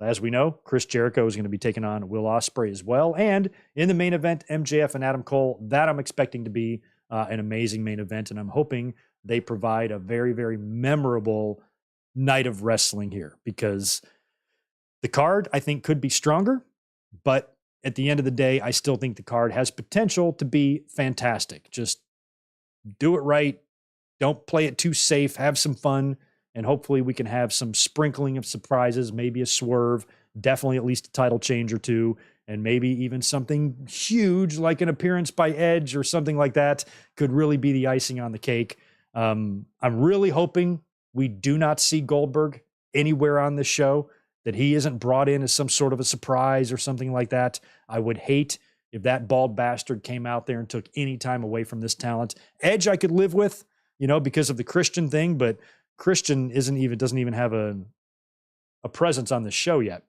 As we know, Chris Jericho is going to be taking on Will Ospreay as well, and in the main event, MJF and Adam Cole. That I'm expecting to be an amazing main event, and I'm hoping they provide a very, very memorable night of wrestling here, because the card, I think, could be stronger, but at the end of the day, I still think the card has potential to be fantastic. Just do it right. Don't play it too safe. Have some fun, and hopefully we can have some sprinkling of surprises, maybe a swerve, definitely at least a title change or two, and maybe even something huge like an appearance by Edge or something like that could really be the icing on the cake. I'm really hoping we do not see Goldberg anywhere on this show, that he isn't brought in as some sort of a surprise or something like that. I would hate if that bald bastard came out there and took any time away from this talent. Edge I could live with, because of the Christian thing, but Christian doesn't even have a presence on the show yet.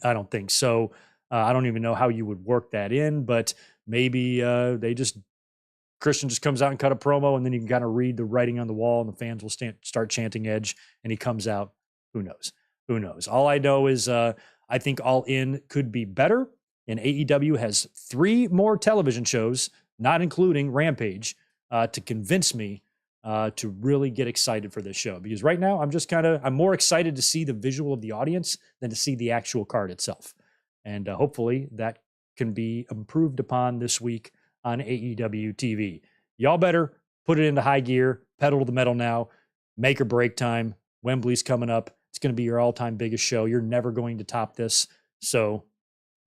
I don't think so. I don't even know how you would work that in, but maybe Christian just comes out and cut a promo, and then you can kind of read the writing on the wall, and the fans will start chanting Edge, and he comes out. Who knows? Who knows? All I know is I think All In could be better, and AEW has 3 more television shows, not including Rampage, to convince me to really get excited for this show. Because right now, I'm more excited to see the visual of the audience than to see the actual card itself. And hopefully that can be improved upon this week on AEW TV. Y'all better put it into high gear, pedal to the metal now, make or break time. Wembley's coming up. It's going to be your all-time biggest show. You're never going to top this. So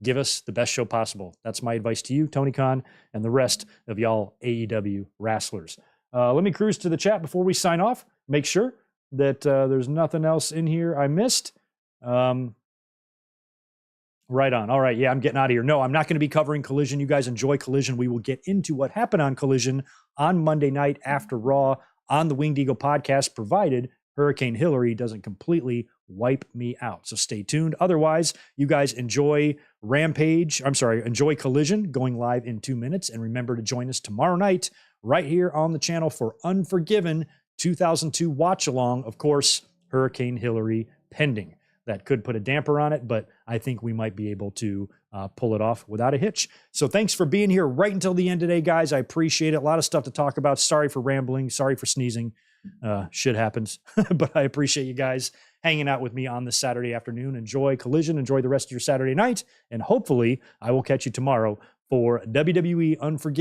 give us the best show possible. That's my advice to you, Tony Khan, and the rest of y'all AEW wrestlers. Let me cruise to the chat before we sign off. Make sure that there's nothing else in here I missed. Right on. All right. Yeah, I'm getting out of here. No, I'm not going to be covering Collision. You guys enjoy Collision. We will get into what happened on Collision on Monday night after Raw on the Winged Eagle podcast, provided Hurricane Hillary doesn't completely wipe me out. So stay tuned. Otherwise, you guys enjoy enjoy Collision going live in 2 minutes. And remember to join us tomorrow night right here on the channel for Unforgiven 2002 watch along. Of course, Hurricane Hillary pending. That could put a damper on it, but I think we might be able to pull it off without a hitch. So thanks for being here right until the end today, guys. I appreciate it. A lot of stuff to talk about. Sorry for rambling. Sorry for sneezing. Shit happens. But I appreciate you guys hanging out with me on this Saturday afternoon. Enjoy Collision. Enjoy the rest of your Saturday night. And hopefully I will catch you tomorrow for WWE Unforgiven.